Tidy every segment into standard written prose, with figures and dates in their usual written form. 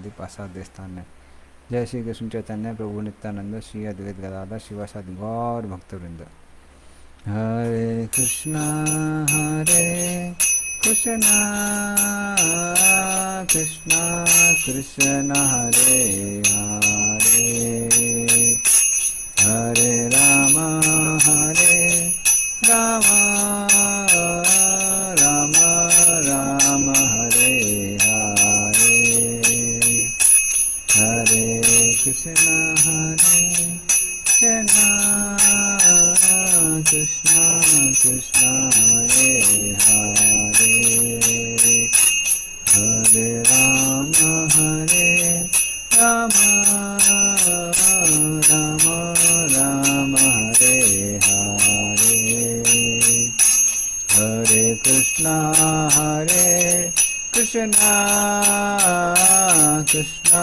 समाधि प्रसाद स्थान। जय श्री कृष्ण चैतन्य प्रभु नित्यानंद श्री अद्वैत गदाधर शिवासादि गौर भक्तवृंद। हरे कृष्णा कृष्णा कृष्ण हरे हरे, हरे राम राम राम हरे हरे, हरे कृष्णा कृष्णा कृष्णा हरे हरे, हरे राम राम राम हरे हरे, हरे कृष्णा कृष्णा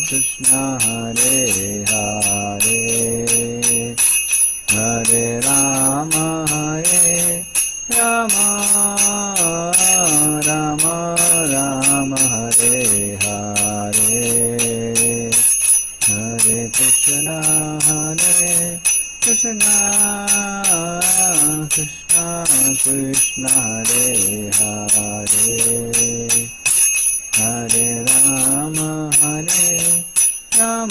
कृष्णा हरे हरे, हरे राम राम राम हरे हरे, हरे कृष्णा कृष्णा कृष्णा हरे हरे, हरे राम राम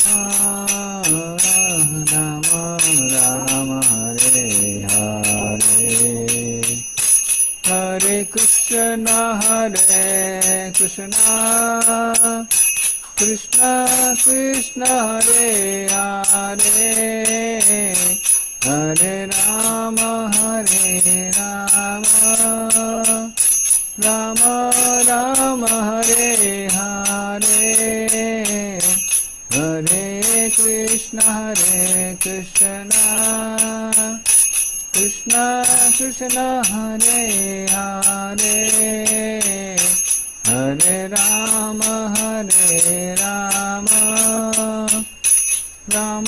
राम हरे हरे, हरे कृष्णा कृष्णा कृष्णा हरे हरे, हरे राम राम राम हरे हरे, हरे कृष्णा कृष्णा कृष्णा हरे हरे, हरे राम राम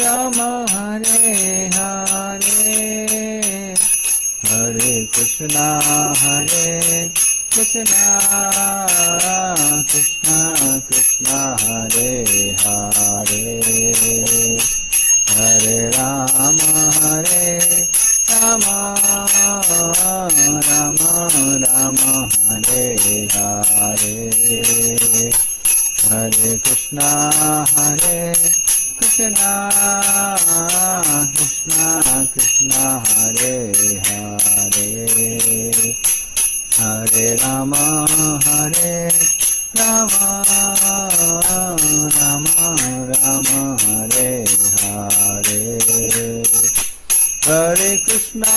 राम हरे हरे, हरे कृष्णा कृष्णा कृष्णा हरे हरे, हरे राम राम राम हरे हरे, हरे कृष्णा कृष्णा कृष्णा हरे हरे, हरे राम राम हरे हरे, हरे कृष्णा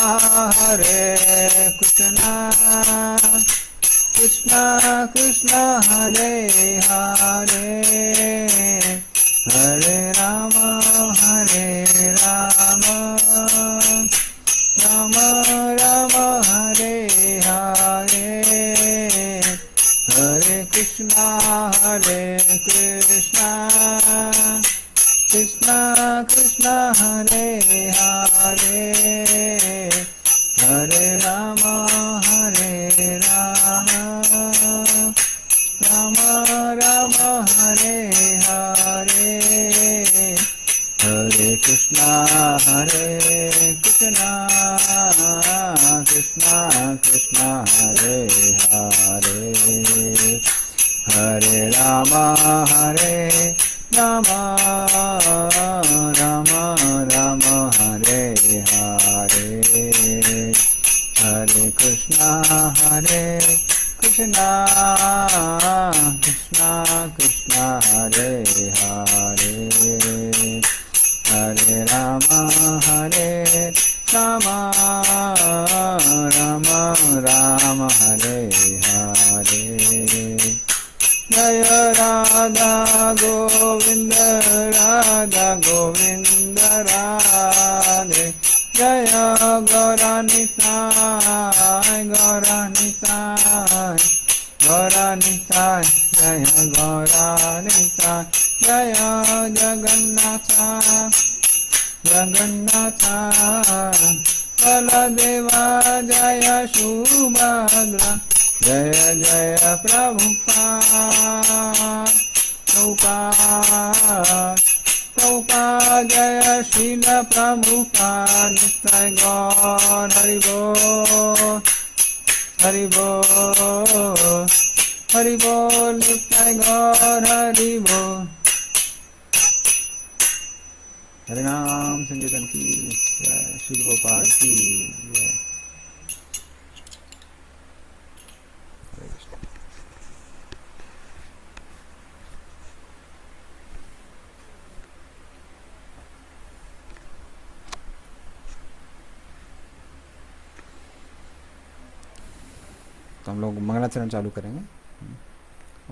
कृष्णा कृष्णा हरे हरे, हरे राम राम राम हरे हरे, हरे कृष्णा कृष्णा कृष्णा हरे हरे, हरे राम राम राम हरे हरे, हरे कृष्णा कृष्णा कृष्णा हरे हरे, हरे राम राम राम हरे हरे, हरे कृष्णा कृष्णा कृष्णा हरे हरे, हरे राम राम हरे हरे, जय राधा गोविंद राधे, जय गौरानिताय गौरानिताय जय गौरानिताय, जय जगन्नाथ बलदेवा जय सुभद्रा, जय जय प्रभुपाद, प्रभुपाद जय शील प्रभुपाद नित्य गौर हरि बोल हरि बोल हरि बोल नित्य गौर हरि बोल। हरे नाम संकीर्तन की जय, श्री गोपाल की जय। हरे कृष्ण। तो हम लोग मंगलाचरण चालू करेंगे।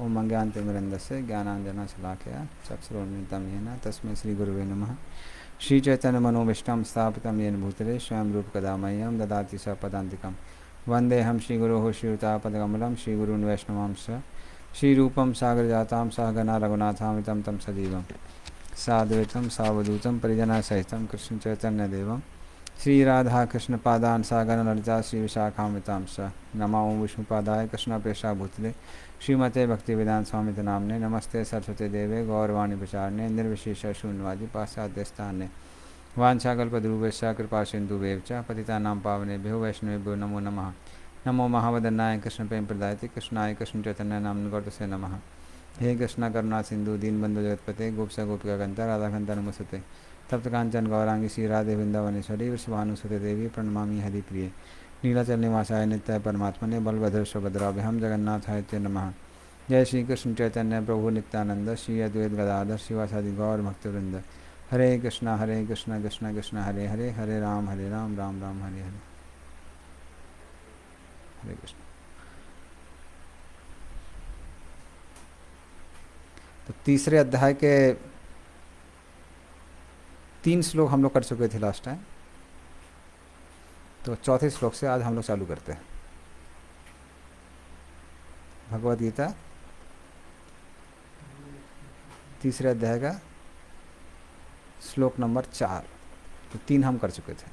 ओम मंगलांतिमिरन्दस्य ज्ञानांजना शलाकया चक्षुरुन्मिलितं येन तस्मै श्री गुरुवे नमः। श्री चैतन्य मनोभीष्टं स्थापितं येन भूतले स्वयं रूपकदा मह्यं ददाति स पदान्तिकं। वन्देऽहं श्रीगुरोः श्रीयुतापदकमलं श्रीगुरून् वैष्णवांश्च श्रीरूपं सागरजातां सहगना रघुनाथामितं तं सजीवं साद्वैतं सावधूतं परिजनसहितं कृष्णचैतन्यदेवं श्रीराधाकृष्णपादान् सागरं ललिता श्रीविशाखामितां च नमो विष्णुपादाय कृष्णप्रेष्ठाभूतले श्रीमते भक्तिवेदांत स्वामी नामने। नमस्ते सरस्वती देवे गौरवाणी प्रचारणे निर्विशेष शून्यवादी पाश्चात्यस्थाने वाञ्छाकल्पतरुभ्यश्च कृपा सिन्धुभ्येव च पतितानां पावनेभ्यो वैष्णवेभ्यो नमो नमः। नमो महावदनाय कृष्ण प्रेम प्रदायते कृष्णाय कृष्ण चैतन्य नाम गौरसे नमः। हे कृष्ण करुणा सिंधु दीनबंधु जगतपते गोपसा गोपिका कांता राधाकांता नमस्ते। तप्त कांचन गौरांगी श्री राधे वृंदावनेश्वरी वृषभानुसुते देवी प्रणमामि हरिप्रिये। नीलाचल निवासाय नित्याय परमात्मने बलभद्र सुभद्राभ्याम जगन्नाथाय ते नमः। जय श्री कृष्ण चैतन्य प्रभु नित्यानंद श्री अद्वैत गदाधर शिवासादि गौर भक्तवृंद। हरे कृष्ण कृष्ण कृष्ण हरे हरे हरे राम राम राम हरे हरे। हरे कृष्ण। तो तीसरे अध्याय के 3 श्लोक हम लोग कर चुके थे लास्ट टाइम। तो चौथे श्लोक से आज हम लोग चालू करते हैं। भगवद गीता तीसरे अध्याय का श्लोक नंबर 4। तो 3 हम कर चुके थे।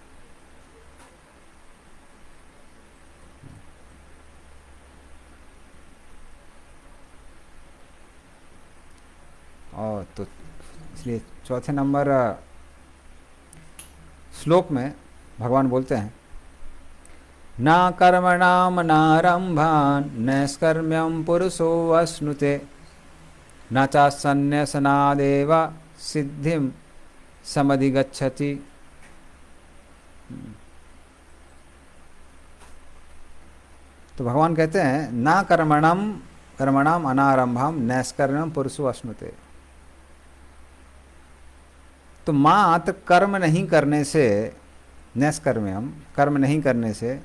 और तो इसलिए चौथे नंबर श्लोक में भगवान बोलते हैं ना कर्मणाम नारंभान नैष्कर्म्यम पुरुषो अश्नुते न चासन्न्यसनादेव सिद्धिं समधिगच्छति। तो भगवान कहते हैं ना कर्मणाम अनारंभम नैष्कर्म्यम पुरुषो अश्नुते। तो मात्र कर्म नहीं करने से, नैष्कर्म्यम कर्म नहीं करने से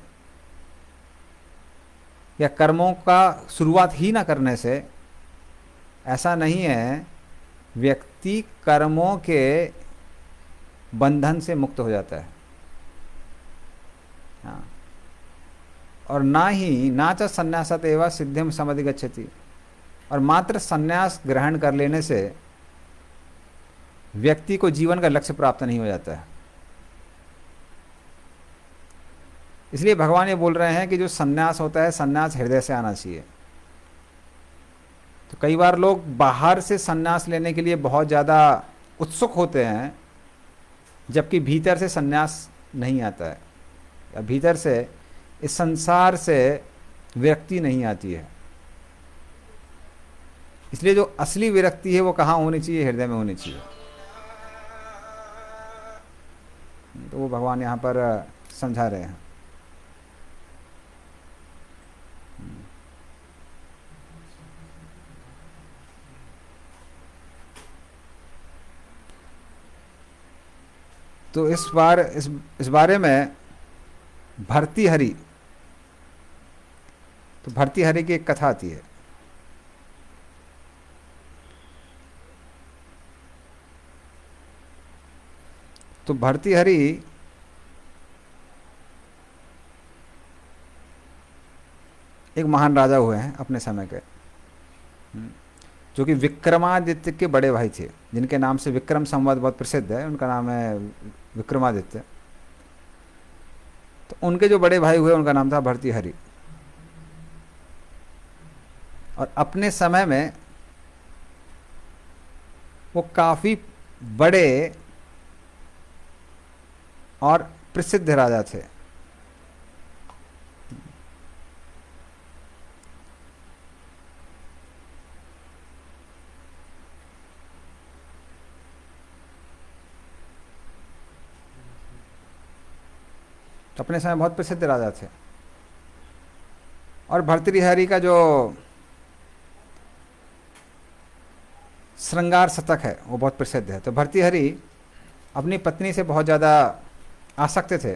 या कर्मों का शुरुआत ही ना करने से, ऐसा नहीं है व्यक्ति कर्मों के बंधन से मुक्त हो जाता है। हाँ। और ना ही ना च संन्यासत एवं सिद्धिम समधिगच्छति। और मात्र संन्यास ग्रहण कर लेने से व्यक्ति को जीवन का लक्ष्य प्राप्त नहीं हो जाता है। इसलिए भगवान ये बोल रहे हैं कि जो संन्यास होता है, संन्यास हृदय से आना चाहिए। तो कई बार लोग बाहर से संन्यास लेने के लिए बहुत ज़्यादा उत्सुक होते हैं, जबकि भीतर से संन्यास नहीं आता है, या भीतर से इस संसार से विरक्ति नहीं आती है। इसलिए जो असली विरक्ति है वो कहाँ होनी चाहिए? हृदय में होनी चाहिए। तो वो भगवान यहाँ पर समझा रहे हैं। तो इस बारे में भर्तृहरि, तो भर्तृहरि की एक कथा आती है। तो भर्तृहरि एक महान राजा हुए हैं अपने समय के, जो कि विक्रमादित्य के बड़े भाई थे, जिनके नाम से विक्रम संवाद बहुत प्रसिद्ध है। उनका नाम है विक्रमादित्य। तो उनके जो बड़े भाई हुए उनका नाम था भर्तृहरि। और अपने समय में वो काफ़ी बड़े और प्रसिद्ध राजा थे। तो अपने समय बहुत प्रसिद्ध राजा थे। और भर्तृहरि का जो श्रृंगार शतक है वो बहुत प्रसिद्ध है। तो भर्तृहरि अपनी पत्नी से बहुत ज़्यादा आसक्त थे।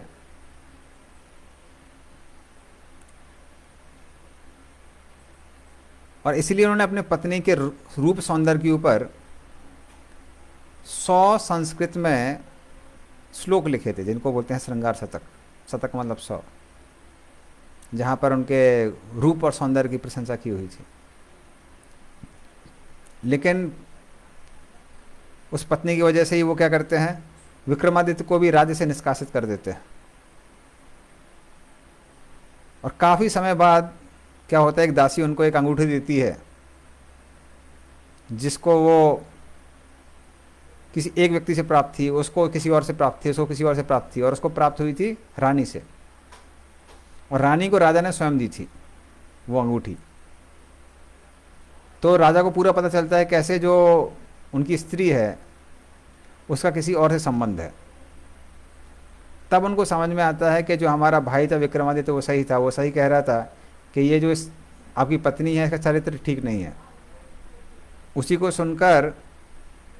और इसलिए उन्होंने अपने पत्नी के रूप सौंदर्य के ऊपर 100 संस्कृत में श्लोक लिखे थे, जिनको बोलते हैं श्रृंगार शतक। शतक मतलब 100, जहाँ पर उनके रूप और सौंदर्य की प्रशंसा की हुई थी। लेकिन उस पत्नी की वजह से ही वो क्या करते हैं, विक्रमादित्य को भी राज्य से निष्कासित कर देते हैं। और काफ़ी समय बाद क्या होता है, एक दासी उनको एक अंगूठी देती है, जिसको वो किसी एक व्यक्ति से प्राप्त थी, उसको किसी और से प्राप्त थी, उसको किसी और से प्राप्त थी, और उसको प्राप्त हुई थी रानी से। और रानी को राजा ने स्वयं दी थी वो अंगूठी। तो राजा को पूरा पता चलता है कैसे जो उनकी स्त्री है उसका किसी और से संबंध है। तब उनको समझ में आता है कि जो हमारा भाई था विक्रमादित्य वो सही था, वो सही कह रहा था कि ये जो आपकी पत्नी है इसका चरित्र ठीक नहीं है। उसी को सुनकर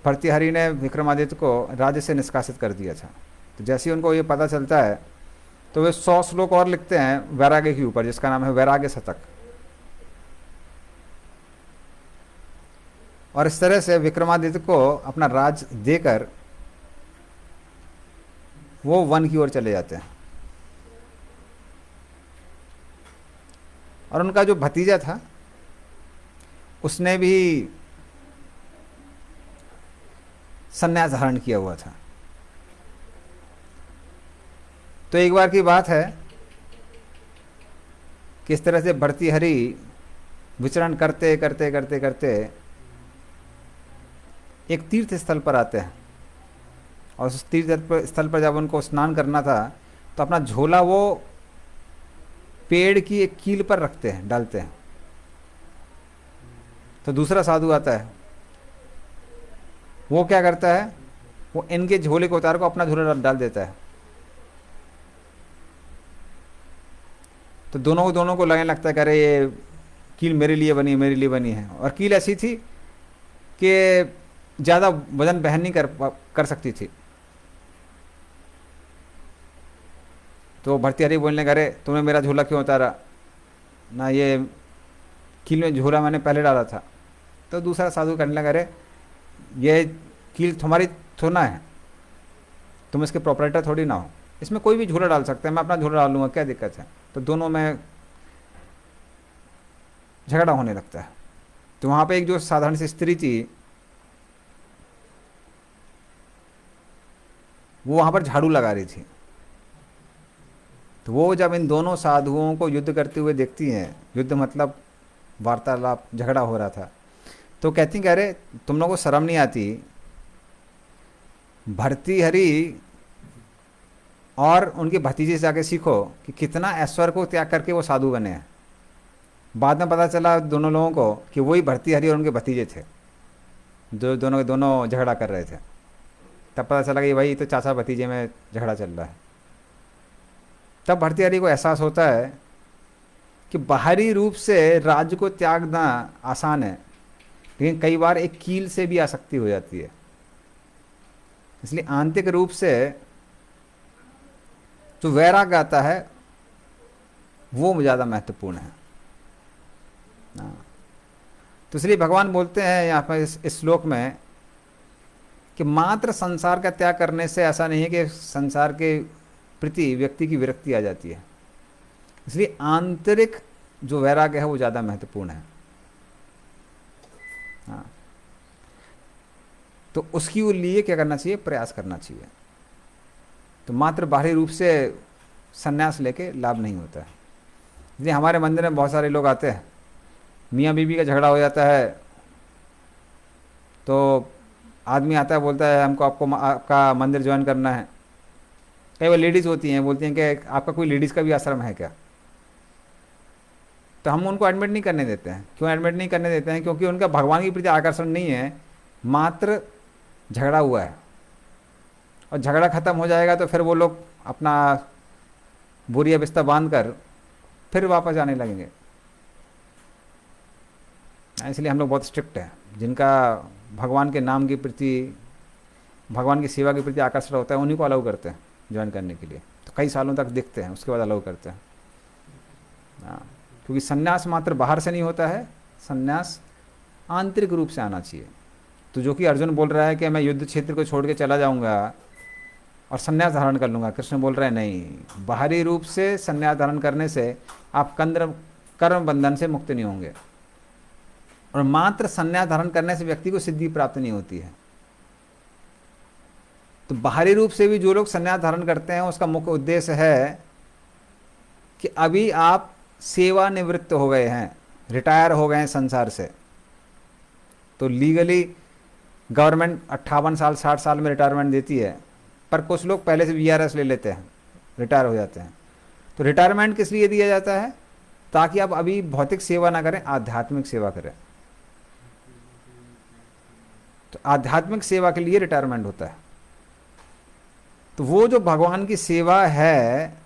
भर्तृहरि ने विक्रमादित्य को राज्य से निष्कासित कर दिया था। तो जैसे ही उनको ये पता चलता है तो वे 100 श्लोक और लिखते हैं वैराग्य के ऊपर, जिसका नाम है वैराग्य शतक। और इस तरह से विक्रमादित्य को अपना राज देकर वो वन की ओर चले जाते हैं। और उनका जो भतीजा था उसने भी संन्यास धारण किया हुआ था। तो एक बार की बात है कि इस तरह से भर्तृहरि विचरण करते करते करते करते एक तीर्थ स्थल पर आते हैं। और उस तीर्थ स्थल पर जब उनको स्नान करना था तो अपना झोला वो पेड़ की एक कील पर रखते हैं, डालते हैं। तो दूसरा साधु आता है, वो क्या करता है, वो इनके झोले को उतार को अपना झोला डाल देता है। तो दोनों को लगने लगता है कि अरे ये कील मेरे लिए बनी, मेरे लिए बनी है। और कील ऐसी थी कि ज़्यादा वजन वहन नहीं कर सकती थी। तो भर्तृहरि बोलने का, अरे तुमने मेरा झोला क्यों उतारा ना, ये कील में झोला मैंने पहले डाला था। तो दूसरा साधु कहने लगा, अरे ये कील तुम्हारी थोड़ा है, तुम इसके प्रोपराइटर थोड़ी ना हो, इसमें कोई भी झोला डाल सकता है, मैं अपना झोला डाल लूँगा, क्या दिक्कत है। तो दोनों में झगड़ा होने लगता है। तो वहाँ पे एक जो साधारण सी स्त्री थी वो वहाँ पर झाड़ू लगा रही थी। तो वो जब इन दोनों साधुओं को युद्ध करते हुए देखती हैं, युद्ध मतलब वार्तालाप, झगड़ा हो रहा था, तो कहती हैं कि अरे तुम लोगों को शर्म नहीं आती, भर्तृहरि और उनके भतीजे से जाके सीखो कि कितना ऐश्वर्य को त्याग करके वो साधु बने हैं। बाद में पता चला दोनों लोगों को कि वही भर्तृहरि और उनके भतीजे थे जो दोनों झगड़ा कर रहे थे। तब पता चला कि भाई तो चाचा भतीजे में झगड़ा चल रहा है। तब भर्तृहरि को एहसास होता है कि बाहरी रूप से राज्य को त्यागना आसान है, लेकिन कई बार एक कील से भी आसक्ति हो जाती है। इसलिए आंतरिक रूप से जो वैराग्य आता है वो ज़्यादा महत्वपूर्ण है। तो इसलिए भगवान बोलते हैं यहाँ पर इस श्लोक में कि मात्र संसार का त्याग करने से ऐसा नहीं है कि संसार के प्रति व्यक्ति की विरक्ति आ जाती है। इसलिए आंतरिक जो वैराग्य है वो ज़्यादा महत्वपूर्ण है। हाँ, तो उसके लिए क्या करना चाहिए, प्रयास करना चाहिए। तो मात्र बाहरी रूप से संन्यास लेके लाभ नहीं होता है। इसलिए हमारे मंदिर में बहुत सारे लोग आते हैं, मियाँ बीवी का झगड़ा हो जाता है तो आदमी आता है बोलता है हमको आपका मंदिर ज्वाइन करना है। कई बार लेडीज़ होती हैं, बोलती हैं कि आपका कोई लेडीज़ का भी आश्रम है क्या। तो हम उनको एडमिट नहीं करने देते हैं। क्यों एडमिट नहीं करने देते हैं? क्योंकि उनका भगवान के प्रति आकर्षण नहीं है, मात्र झगड़ा हुआ है। और झगड़ा ख़त्म हो जाएगा तो फिर वो लोग अपना बोरिया बिस्तर बांध कर फिर वापस आने लगेंगे। इसलिए हम लोग बहुत स्ट्रिक्ट हैं। जिनका भगवान के नाम के प्रति, भगवान की सेवा के प्रति आकर्षण होता है, उन्हीं को अलाउ करते हैं ज्वाइन करने के लिए। तो कई सालों तक देखते हैं, उसके बाद अलाउ करते हैं। हाँ, क्योंकि संन्यास मात्र बाहर से नहीं होता है, संन्यास आंतरिक रूप से आना चाहिए। तो जो कि अर्जुन बोल रहा है कि मैं युद्ध क्षेत्र को छोड़ के चला जाऊंगा और संन्यास धारण कर लूँगा, कृष्ण बोल रहे हैं नहीं, बाहरी रूप से संन्यास धारण करने से आप कर्म बंधन से मुक्त नहीं होंगे। और मात्र संन्यास धारण करने से व्यक्ति को सिद्धि प्राप्त नहीं होती है। तो बाहरी रूप से भी जो लोग संन्यास धारण करते हैं, उसका मुख्य उद्देश्य है कि अभी आप सेवानिवृत्त हो गए हैं, रिटायर हो गए हैं संसार से। तो लीगली गवर्नमेंट 58 साल 60 साल में रिटायरमेंट देती है, पर कुछ लोग पहले से VRS ले लेते हैं, रिटायर हो जाते हैं। तो रिटायरमेंट किस लिए दिया जाता है? ताकि आप अभी भौतिक सेवा ना करें, आध्यात्मिक सेवा करें। तो आध्यात्मिक सेवा के लिए रिटायरमेंट होता है। तो वो जो भगवान की सेवा है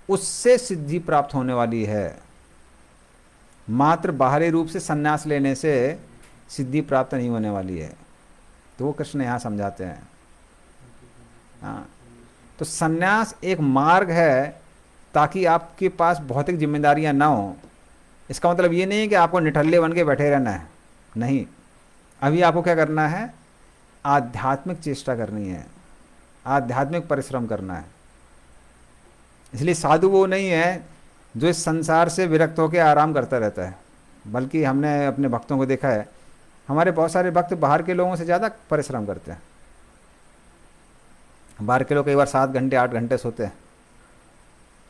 उससे सिद्धि प्राप्त होने वाली है, मात्र बाहरी रूप से संन्यास लेने से सिद्धि प्राप्त नहीं होने वाली है। तो वो कृष्ण यहाँ समझाते हैं। हाँ, तो संन्यास एक मार्ग है ताकि आपके पास भौतिक जिम्मेदारियां ना हो। इसका मतलब ये नहीं है कि आपको निठल्ले बन के बैठे रहना है, नहीं। अभी आपको क्या करना है? आध्यात्मिक चेष्टा करनी है, आध्यात्मिक परिश्रम करना है। इसलिए साधु वो नहीं है जो इस संसार से विरक्त होकर आराम करता रहता है, बल्कि हमने अपने भक्तों को देखा है, हमारे बहुत सारे भक्त बाहर के लोगों से ज़्यादा परिश्रम करते हैं। बाहर के लोग कई बार 7 घंटे 8 घंटे सोते हैं।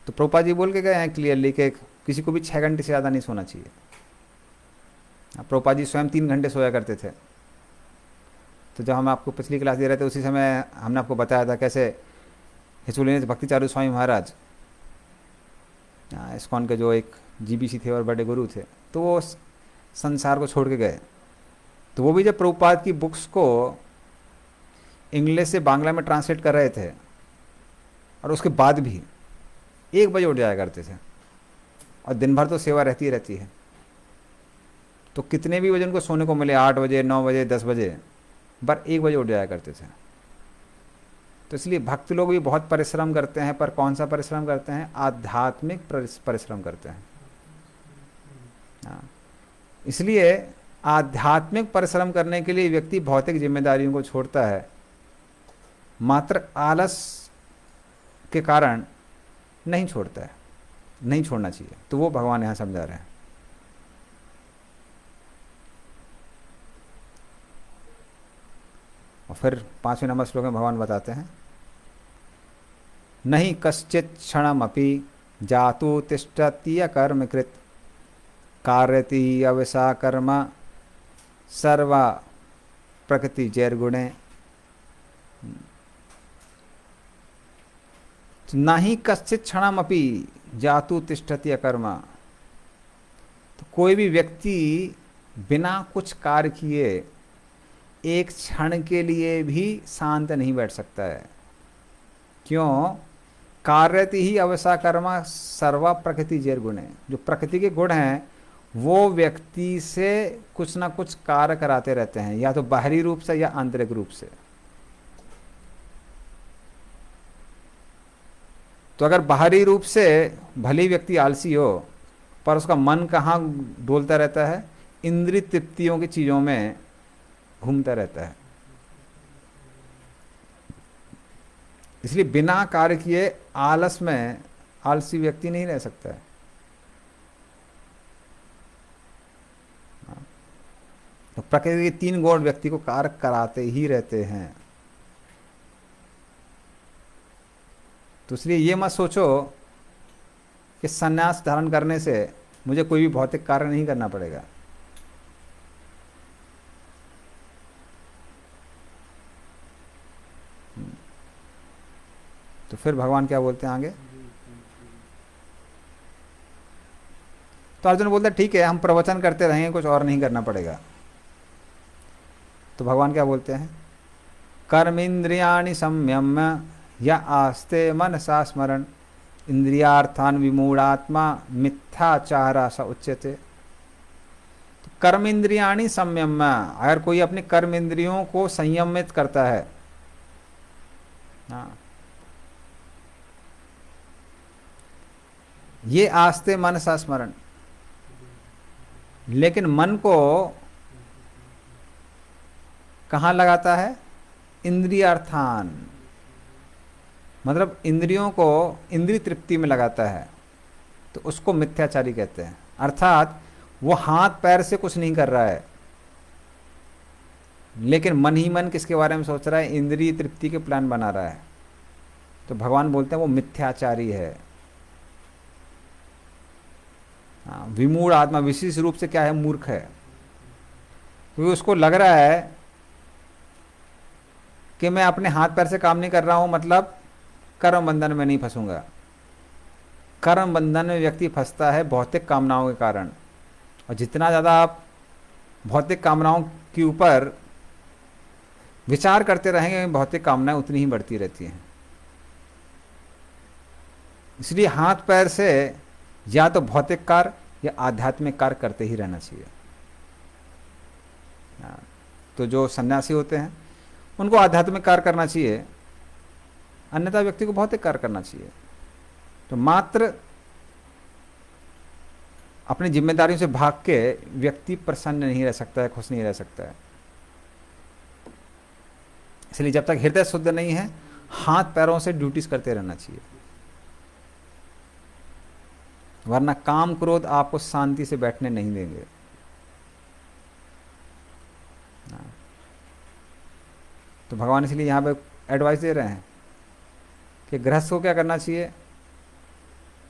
तो प्रभुपाद जी बोल के गए हैं क्लियरली कि किसी को भी 6 घंटे से ज़्यादा नहीं सोना चाहिए। प्रभुपाद जी स्वयं 3 घंटे सोया करते थे। तो जब हम आपको पिछली क्लास दे रहे थे उसी समय हमने आपको बताया था कैसे हिचुलिन भक्तिचारू स्वामी महाराज, इस्कॉन के जो एक GBC थे और बड़े गुरु थे, तो वो संसार को छोड़ के गए। तो वो भी जब प्रभुपाद की बुक्स को इंग्लिश से बांग्ला में ट्रांसलेट कर रहे थे, और उसके बाद भी 1 बजे उठ जाया करते थे, और दिन भर तो सेवा रहती ही रहती है। तो कितने भी बजे उनको सोने को मिले, 8 बजे 9 बजे 10 बजे, पर 1 बजे उठ जाया करते थे। तो इसलिए भक्त लोग भी बहुत परिश्रम करते हैं, पर कौन सा परिश्रम करते हैं? आध्यात्मिक परिश्रम करते हैं। इसलिए आध्यात्मिक परिश्रम करने के लिए व्यक्ति भौतिक जिम्मेदारियों को छोड़ता है, मात्र आलस के कारण नहीं छोड़ता है, नहीं छोड़ना चाहिए। तो वो भगवान यहाँ समझा रहे हैं। और फिर 5वें नंबर श्लोक में भगवान बताते हैं, नहीं कश्चित क्षणमपि जातु तिष्ठति कर्म कृत कार्यति अवसा कर्म सर्वा प्रकृति जैर्गुणे। नहीं कश्चित क्षणमपि जातु तिष्ठति कर्म। तो कोई भी व्यक्ति बिना कुछ कार्य किए एक क्षण के लिए भी शांत नहीं बैठ सकता है। क्यों? कार्यति ही अवसा कर्म सर्वा प्रकृति जैर्गुणे। जो प्रकृति के गुण हैं वो व्यक्ति से कुछ ना कुछ कार्य कराते रहते हैं, या तो बाहरी रूप से या आंतरिक रूप से। तो अगर बाहरी रूप से भले व्यक्ति आलसी हो, पर उसका मन कहाँ डोलता रहता है? इंद्रिय तृप्तियों की चीज़ों में घूमता रहता है। इसलिए बिना कार्य किए आलस में आलसी व्यक्ति नहीं रह सकता है। तो प्रकृति के 3 गुण व्यक्ति को कार्य कराते ही रहते हैं। तो इसलिए ये मत सोचो कि संन्यास धारण करने से मुझे कोई भी भौतिक कार्य नहीं करना पड़ेगा। तो फिर भगवान क्या बोलते हैं आगे? तो अर्जुन बोलता है ठीक है, हम प्रवचन करते रहेंगे, कुछ और नहीं करना पड़ेगा। तो भगवान क्या बोलते हैं? कर्मेंद्रियाणि संयम्य या आस्ते मनसा स्मरण इंद्रियार्थान विमूढ़ात्मा मिथ्याचारा स उच्यते। तो कर्म इंद्रियाणि संयम्य, अगर कोई अपने कर्म इंद्रियों को संयमित करता है, हाँ, ये आस्ते मनसा स्मरण, लेकिन मन को कहाँ लगाता है? इंद्रियार्थान, मतलब इंद्रियों को इंद्रिय तृप्ति में लगाता है, तो उसको मिथ्याचारी कहते हैं। अर्थात वो हाथ पैर से कुछ नहीं कर रहा है, लेकिन मन ही मन किसके बारे में सोच रहा है? इंद्रिय तृप्ति के प्लान बना रहा है। तो भगवान बोलते हैं वो मिथ्याचारी है। हाँ, विमूढ़ आत्मा विशेष रूप से क्या है? मूर्ख है, क्योंकि उसको लग रहा है कि मैं अपने हाथ पैर से काम नहीं कर रहा हूं, मतलब कर्म बंधन में नहीं फंसूंगा। कर्म बंधन में व्यक्ति फंसता है भौतिक कामनाओं के कारण, और जितना ज़्यादा आप भौतिक कामनाओं के ऊपर विचार करते रहेंगे, भौतिक कामनाएं उतनी ही बढ़ती रहती हैं। इसलिए हाथ पैर से या तो भौतिक कार्य या आध्यात्मिक कार्य करते ही रहना चाहिए। तो जो सन्यासी होते हैं उनको आध्यात्मिक कार्य करना चाहिए, अन्यथा व्यक्ति को भौतिक कार्य करना चाहिए। तो मात्र अपनी जिम्मेदारियों से भाग के व्यक्ति प्रसन्न नहीं रह सकता है, खुश नहीं रह सकता है। इसलिए जब तक हृदय शुद्ध नहीं है, हाथ पैरों से ड्यूटीज करते रहना चाहिए, वरना काम क्रोध आपको शांति से बैठने नहीं देंगे। तो भगवान इसलिए यहाँ पे एडवाइस दे रहे हैं कि गृहस्थ को क्या करना चाहिए?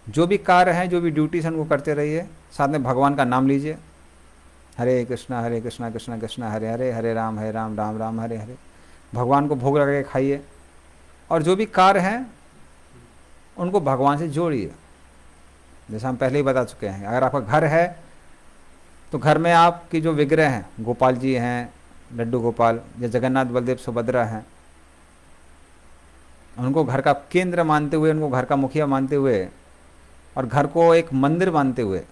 जो भी कार्य हैं, जो भी ड्यूटीज हैं, उनको करते रहिए, साथ में भगवान का नाम लीजिए, हरे कृष्णा कृष्णा कृष्णा हरे हरे, हरे राम राम राम हरे हरे। भगवान को भोग लगा के खाइए, और जो भी कार्य हैं उनको भगवान से जोड़िए। जैसा हम पहले ही बता चुके हैं, अगर आपका घर है तो घर में आपकी जो विग्रह हैं, गोपाल जी हैं, लड्डू गोपाल या जगन्नाथ बलदेव सुभद्रा हैं, उनको घर का केंद्र मानते हुए, उनको घर का मुखिया मानते हुए और घर को एक मंदिर मानते हुए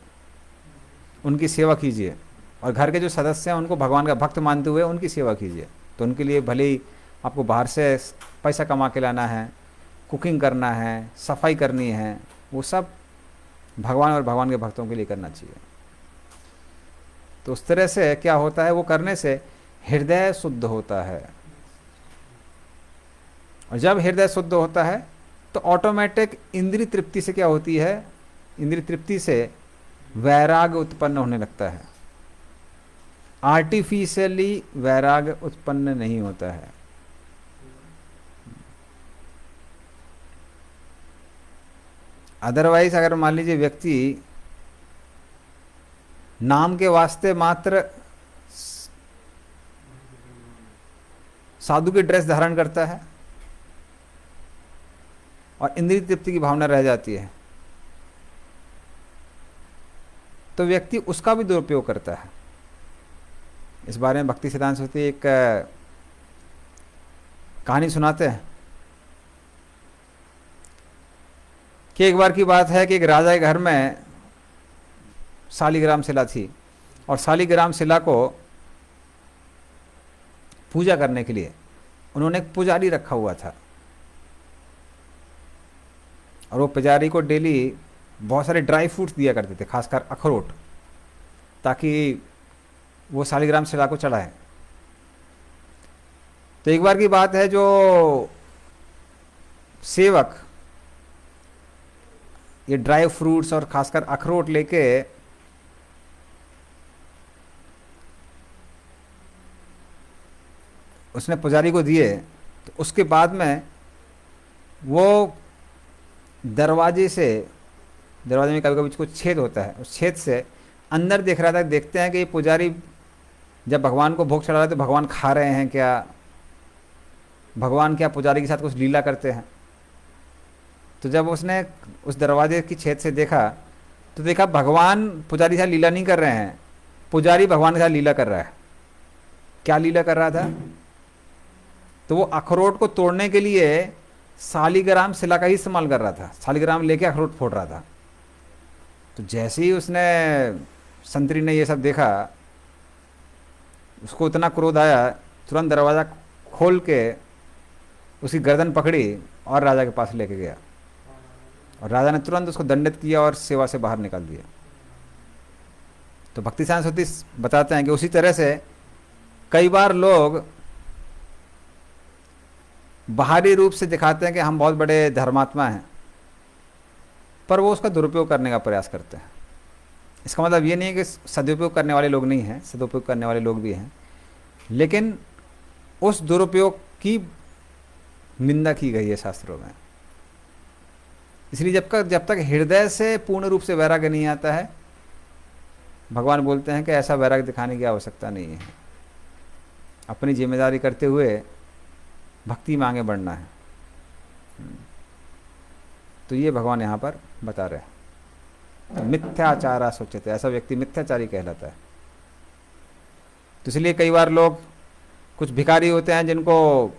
उनकी सेवा कीजिए। और घर के जो सदस्य हैं उनको भगवान का भक्त मानते हुए उनकी सेवा कीजिए। तो उनके लिए भले ही आपको बाहर से पैसा कमा के लाना है, कुकिंग करना है, सफाई करनी है, वो सब भगवान और भगवान के भक्तों के लिए करना चाहिए। तो उस तरह से क्या होता है, वो करने से हृदय शुद्ध होता है, और जब हृदय शुद्ध होता है तो ऑटोमेटिक इंद्रिय तृप्ति से क्या होती है? इंद्रिय तृप्ति से वैराग्य उत्पन्न होने लगता है। आर्टिफिशियली वैराग्य उत्पन्न नहीं होता है। अदरवाइज अगर मान लीजिए व्यक्ति नाम के वास्ते मात्र साधु की ड्रेस धारण करता है और इंद्रिय तृप्ति की भावना रह जाती है, तो व्यक्ति उसका भी दुरुपयोग करता है। इस बारे में भक्ति सिद्धांत सरस्वती एक कहानी सुनाते हैं कि एक बार की बात है कि एक राजा के घर में शालिग्राम शिला थी, और शालिग्राम शिला को पूजा करने के लिए उन्होंने एक पुजारी रखा हुआ था, और वो पुजारी को डेली बहुत सारे ड्राई फ्रूट्स दिया करते थे, खासकर अखरोट, ताकि वो शालिग्राम शिला को चढ़ाए। तो एक बार की बात है, जो सेवक ये ड्राई फ्रूट्स और खासकर अखरोट लेके उसने पुजारी को दिए, तो उसके बाद में वो दरवाजे में कभी कभी कुछ छेद होता है, उस छेद से अंदर देख रहा था। देखते हैं कि ये पुजारी जब भगवान को भोग चढ़ा रहा है तो भगवान खा रहे हैं क्या, भगवान क्या पुजारी के साथ कुछ लीला करते हैं। तो जब उसने उस दरवाजे की छेद से देखा तो देखा भगवान पुजारी के साथ लीला नहीं कर रहे हैं, पुजारी भगवान के साथ लीला कर रहा है। क्या लीला कर रहा था? तो वो अखरोट को तोड़ने के लिए सालीग्राम शिला का ही इस्तेमाल कर रहा था, सालीग्राम लेके अखरोट फोड़ रहा था। तो जैसे ही उसने संतरी ने ये सब देखा, उसको इतना क्रोध आया, तुरंत दरवाज़ा खोल के उसकी गर्दन पकड़ी और राजा के पास लेके गया, और राजा ने तुरंत उसको दंडित किया और सेवा से बाहर निकाल दिया। तो भक्ति सरस्वती बताते हैं कि उसी तरह से कई बार लोग बाहरी रूप से दिखाते हैं कि हम बहुत बड़े धर्मात्मा हैं, पर वो उसका दुरुपयोग करने का प्रयास करते हैं। इसका मतलब ये नहीं है कि सदुपयोग करने वाले लोग नहीं हैं, सदुपयोग करने वाले लोग भी हैं, लेकिन उस दुरुपयोग की निंदा की गई है शास्त्रों में। इसलिए जब तक हृदय से पूर्ण रूप से वैराग्य नहीं आता है, भगवान बोलते हैं कि ऐसा वैराग्य दिखाने की आवश्यकता नहीं है। अपनी जिम्मेदारी करते हुए भक्ति में आगे बढ़ना है। तो ये भगवान यहाँ पर बता रहे हैं। तो मिथ्याचारा सोचते, ऐसा व्यक्ति मिथ्याचारी कहलाता है। तो इसलिए कई बार लोग, कुछ भिखारी होते हैं जिनको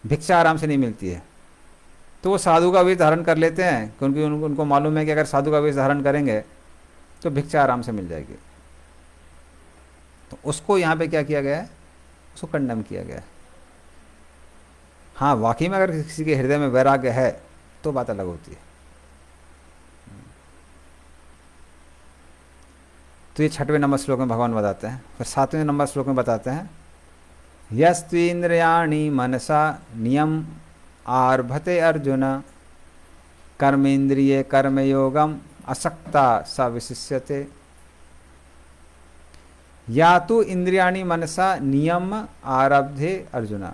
भिक्षा आराम से नहीं मिलती है, तो वो साधु का वेश धारण कर लेते हैं, क्योंकि उनको मालूम है कि अगर साधु का वेश धारण करेंगे तो भिक्षा आराम से मिल जाएगी। तो उसको यहाँ पे क्या किया गया है? उसको कंडेम किया गया है। हाँ, वाकई में अगर किसी के हृदय में वैराग्य है तो बात अलग होती है। तो ये 6वें नंबर श्लोक में भगवान बताते हैं। फिर 7वें नंबर श्लोक में बताते हैं, यस्त्विन्द्रियाणि मनसा नियम आरभते अर्जुन कर्मेन्द्रिये कर्मयोगम असक्ता स विशिष्यते। या तो इंद्रियाणि मनसा नियम आरब्धे अर्जुन।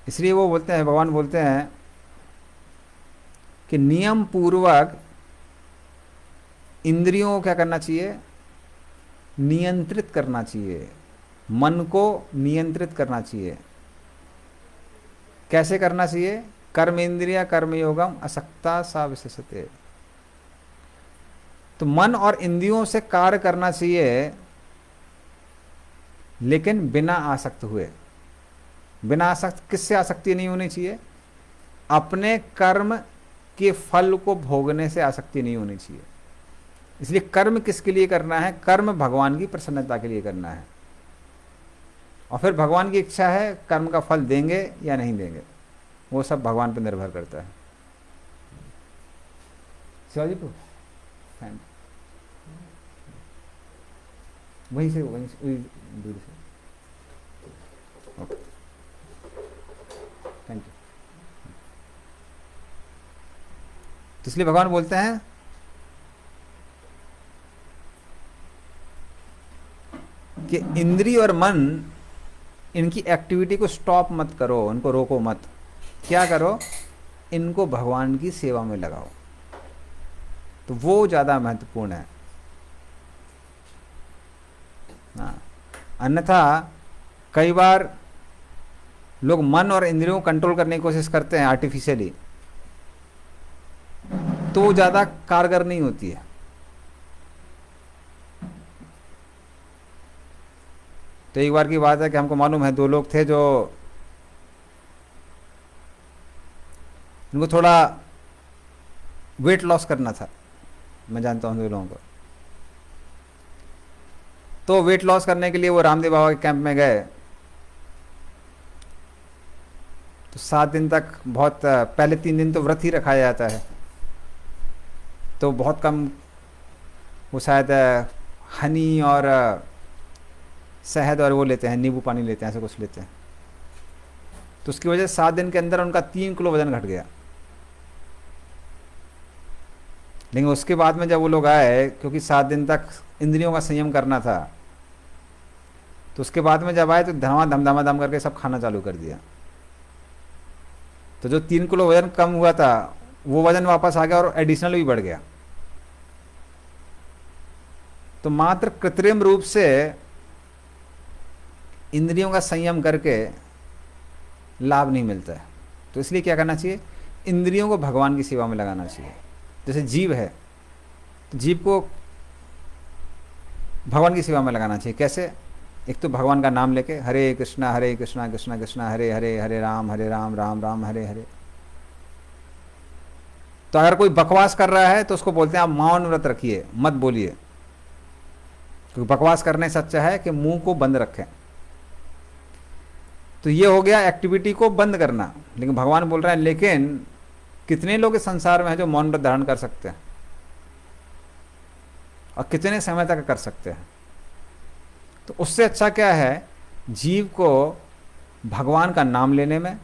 इसलिए वो बोलते हैं, भगवान बोलते हैं कि नियम पूर्वक इंद्रियों को क्या करना चाहिए? नियंत्रित करना चाहिए, मन को नियंत्रित करना चाहिए। कैसे करना चाहिए? कर्मेंद्रिया कर्मयोगम असक्ता सा विशिष्यते। तो मन और इंद्रियों से कार्य करना चाहिए, लेकिन बिना आसक्त हुए। बिना आसक्त, किससे आसक्ति नहीं होनी चाहिए? अपने कर्म के फल को भोगने से आसक्ति नहीं होनी चाहिए। इसलिए कर्म किसके लिए करना है? कर्म भगवान की प्रसन्नता के लिए करना है, और फिर भगवान की इच्छा है कर्म का फल देंगे या नहीं देंगे, वो सब भगवान पर निर्भर करता है। शिवाजी को वहीं से दूर से। Okay, thank you. तो इसलिए भगवान बोलते हैं कि इंद्रिय और मन, इनकी एक्टिविटी को स्टॉप मत करो, उनको रोको मत। क्या करो? इनको भगवान की सेवा में लगाओ, तो वो ज़्यादा महत्वपूर्ण है। हाँ, अन्यथा कई बार लोग मन और इंद्रियों को कंट्रोल करने की कोशिश करते हैं आर्टिफिशियली, तो ज़्यादा कारगर नहीं होती है। तो एक बार की बात है कि हमको मालूम है, 2 लोग थे जो, उनको थोड़ा वेट लॉस करना था। मैं जानता हूँ 2 लोगों को। तो वेट लॉस करने के लिए वो रामदेव बाबा के कैंप में गए। तो 7 दिन तक, बहुत पहले 3 दिन तो व्रत ही रखा जाता है, तो बहुत कम, वो शायद हनी और शहद और वो लेते हैं, नींबू पानी लेते हैं, ऐसा कुछ लेते हैं। तो उसकी वजह से 7 दिन के अंदर उनका 3 किलो वजन घट गया। लेकिन उसके बाद में जब वो लोग आए, क्योंकि 7 दिन तक इंद्रियों का संयम करना था, तो उसके बाद में जब आए तो धम करके सब खाना चालू कर दिया। तो जो 3 किलो वजन कम हुआ था, वो वजन वापस आ गया और एडिशनल भी बढ़ गया। तो मात्र कृत्रिम रूप से इंद्रियों का संयम करके लाभ नहीं मिलता है। तो इसलिए क्या करना चाहिए, इंद्रियों को भगवान की सेवा में लगाना चाहिए। जैसे जीव है, तो जीव को भगवान की सेवा में लगाना चाहिए। कैसे? एक तो भगवान का नाम लेके हरे कृष्णा कृष्णा कृष्णा हरे हरे, हरे राम राम राम हरे हरे। तो अगर कोई बकवास कर रहा है तो उसको बोलते हैं आप मौन व्रत रखिए, मत बोलिए, क्योंकि बकवास करने से अच्छा है कि मुंह को बंद रखें। तो ये हो गया एक्टिविटी को बंद करना। लेकिन भगवान बोल रहे हैं लेकिन कितने लोग इस संसार में हैं जो मौन व्रत धारण कर सकते हैं, और कितने समय तक कर सकते हैं। तो उससे अच्छा क्या है, जीव को भगवान का नाम लेने में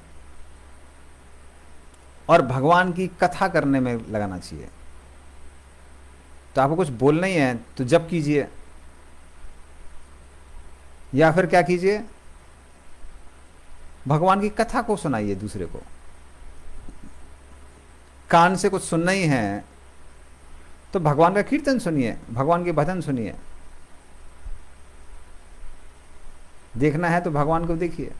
और भगवान की कथा करने में लगाना चाहिए। तो आपको कुछ बोलना ही है तो जप कीजिए, या फिर क्या कीजिए, भगवान की कथा को सुनाइए दूसरे को। कान से कुछ सुनना ही है तो भगवान का कीर्तन सुनिए, भगवान के भजन सुनिए। देखना है तो भगवान को देखिए।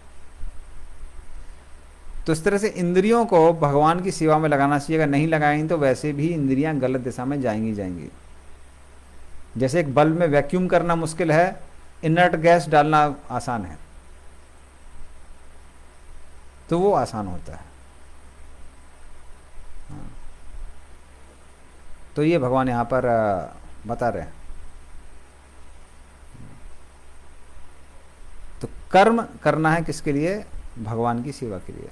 तो इस तरह से इंद्रियों को भगवान की सेवा में लगाना चाहिए। अगर नहीं लगाएंगे तो वैसे भी इंद्रियां गलत दिशा में जाएंगी। जैसे एक बल्ब में वैक्यूम करना मुश्किल है, इनर्ट गैस डालना आसान है, तो वो आसान होता है। हाँ। तो ये भगवान यहाँ पर बता रहे हैं। तो कर्म करना है किसके लिए? भगवान की सेवा के लिए।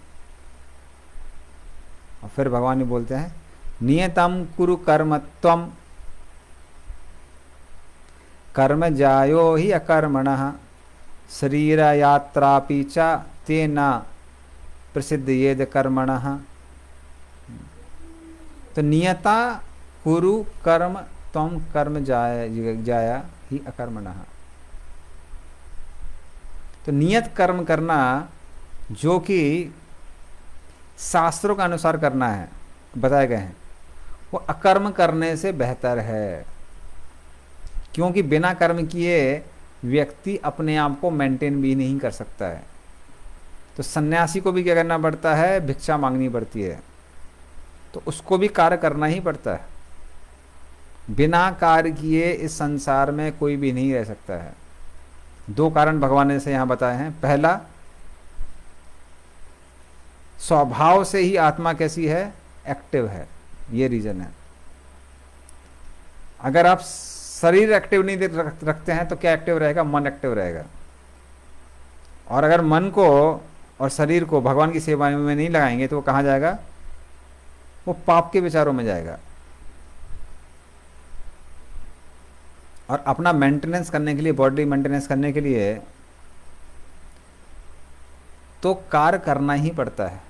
और फिर भगवान ही बोलते हैं नियतम कुरु कर्म त्वम कर्म जायो ही अकर्मणः शरीर यात्रापि च तेना प्रसिद्ध येद कर्मणः। तो नियता कुरु कर्म त्वम कर्म जाया ही अकर्मणः। तो नियत कर्म करना जो कि शास्त्रों का अनुसार करना है, बताए गए हैं, वो अकर्म करने से बेहतर है। क्योंकि बिना कर्म किए व्यक्ति अपने आप को मेंटेन भी नहीं कर सकता है। तो सन्यासी को भी क्या करना पड़ता है? भिक्षा मांगनी पड़ती है। तो उसको भी कार्य करना ही पड़ता है। बिना कार्य किए इस संसार में कोई भी नहीं रह सकता है। दो कारण भगवान ने से यहाँ बताए हैं। पहला, स्वभाव से ही आत्मा कैसी है? एक्टिव है, ये रीजन है। अगर आप शरीर एक्टिव नहीं रखते हैं तो क्या एक्टिव रहेगा? मन एक्टिव रहेगा। और अगर मन को और शरीर को भगवान की सेवा में नहीं लगाएंगे तो वो कहाँ जाएगा? वो पाप के विचारों में जाएगा। और अपना मेंटेनेंस करने के लिए, बॉडी मेंटेनेंस करने के लिए तो कार्य करना ही पड़ता है।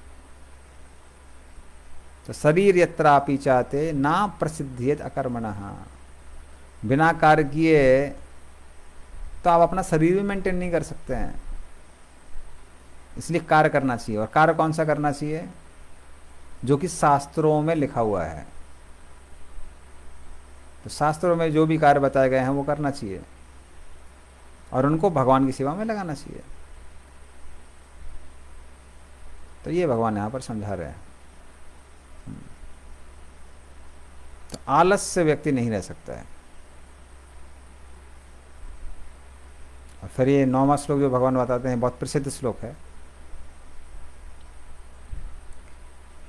तो शरीर यत्रापि चाहते ना प्रसिद्धियत अकर्मणः। बिना कार्य किए तो आप अपना शरीर भी मेंटेन नहीं कर सकते हैं। इसलिए कार्य करना चाहिए। और कार्य कौन सा करना चाहिए? जो कि शास्त्रों में लिखा हुआ है। तो शास्त्रों में जो भी कार्य बताए गए हैं वो करना चाहिए और उनको भगवान की सेवा में लगाना चाहिए। तो ये भगवान यहाँ पर समझा रहे हैं। तो आलस से व्यक्ति नहीं रह सकता है। और फिर ये 9वां श्लोक जो भगवान बताते हैं, बहुत प्रसिद्ध श्लोक है।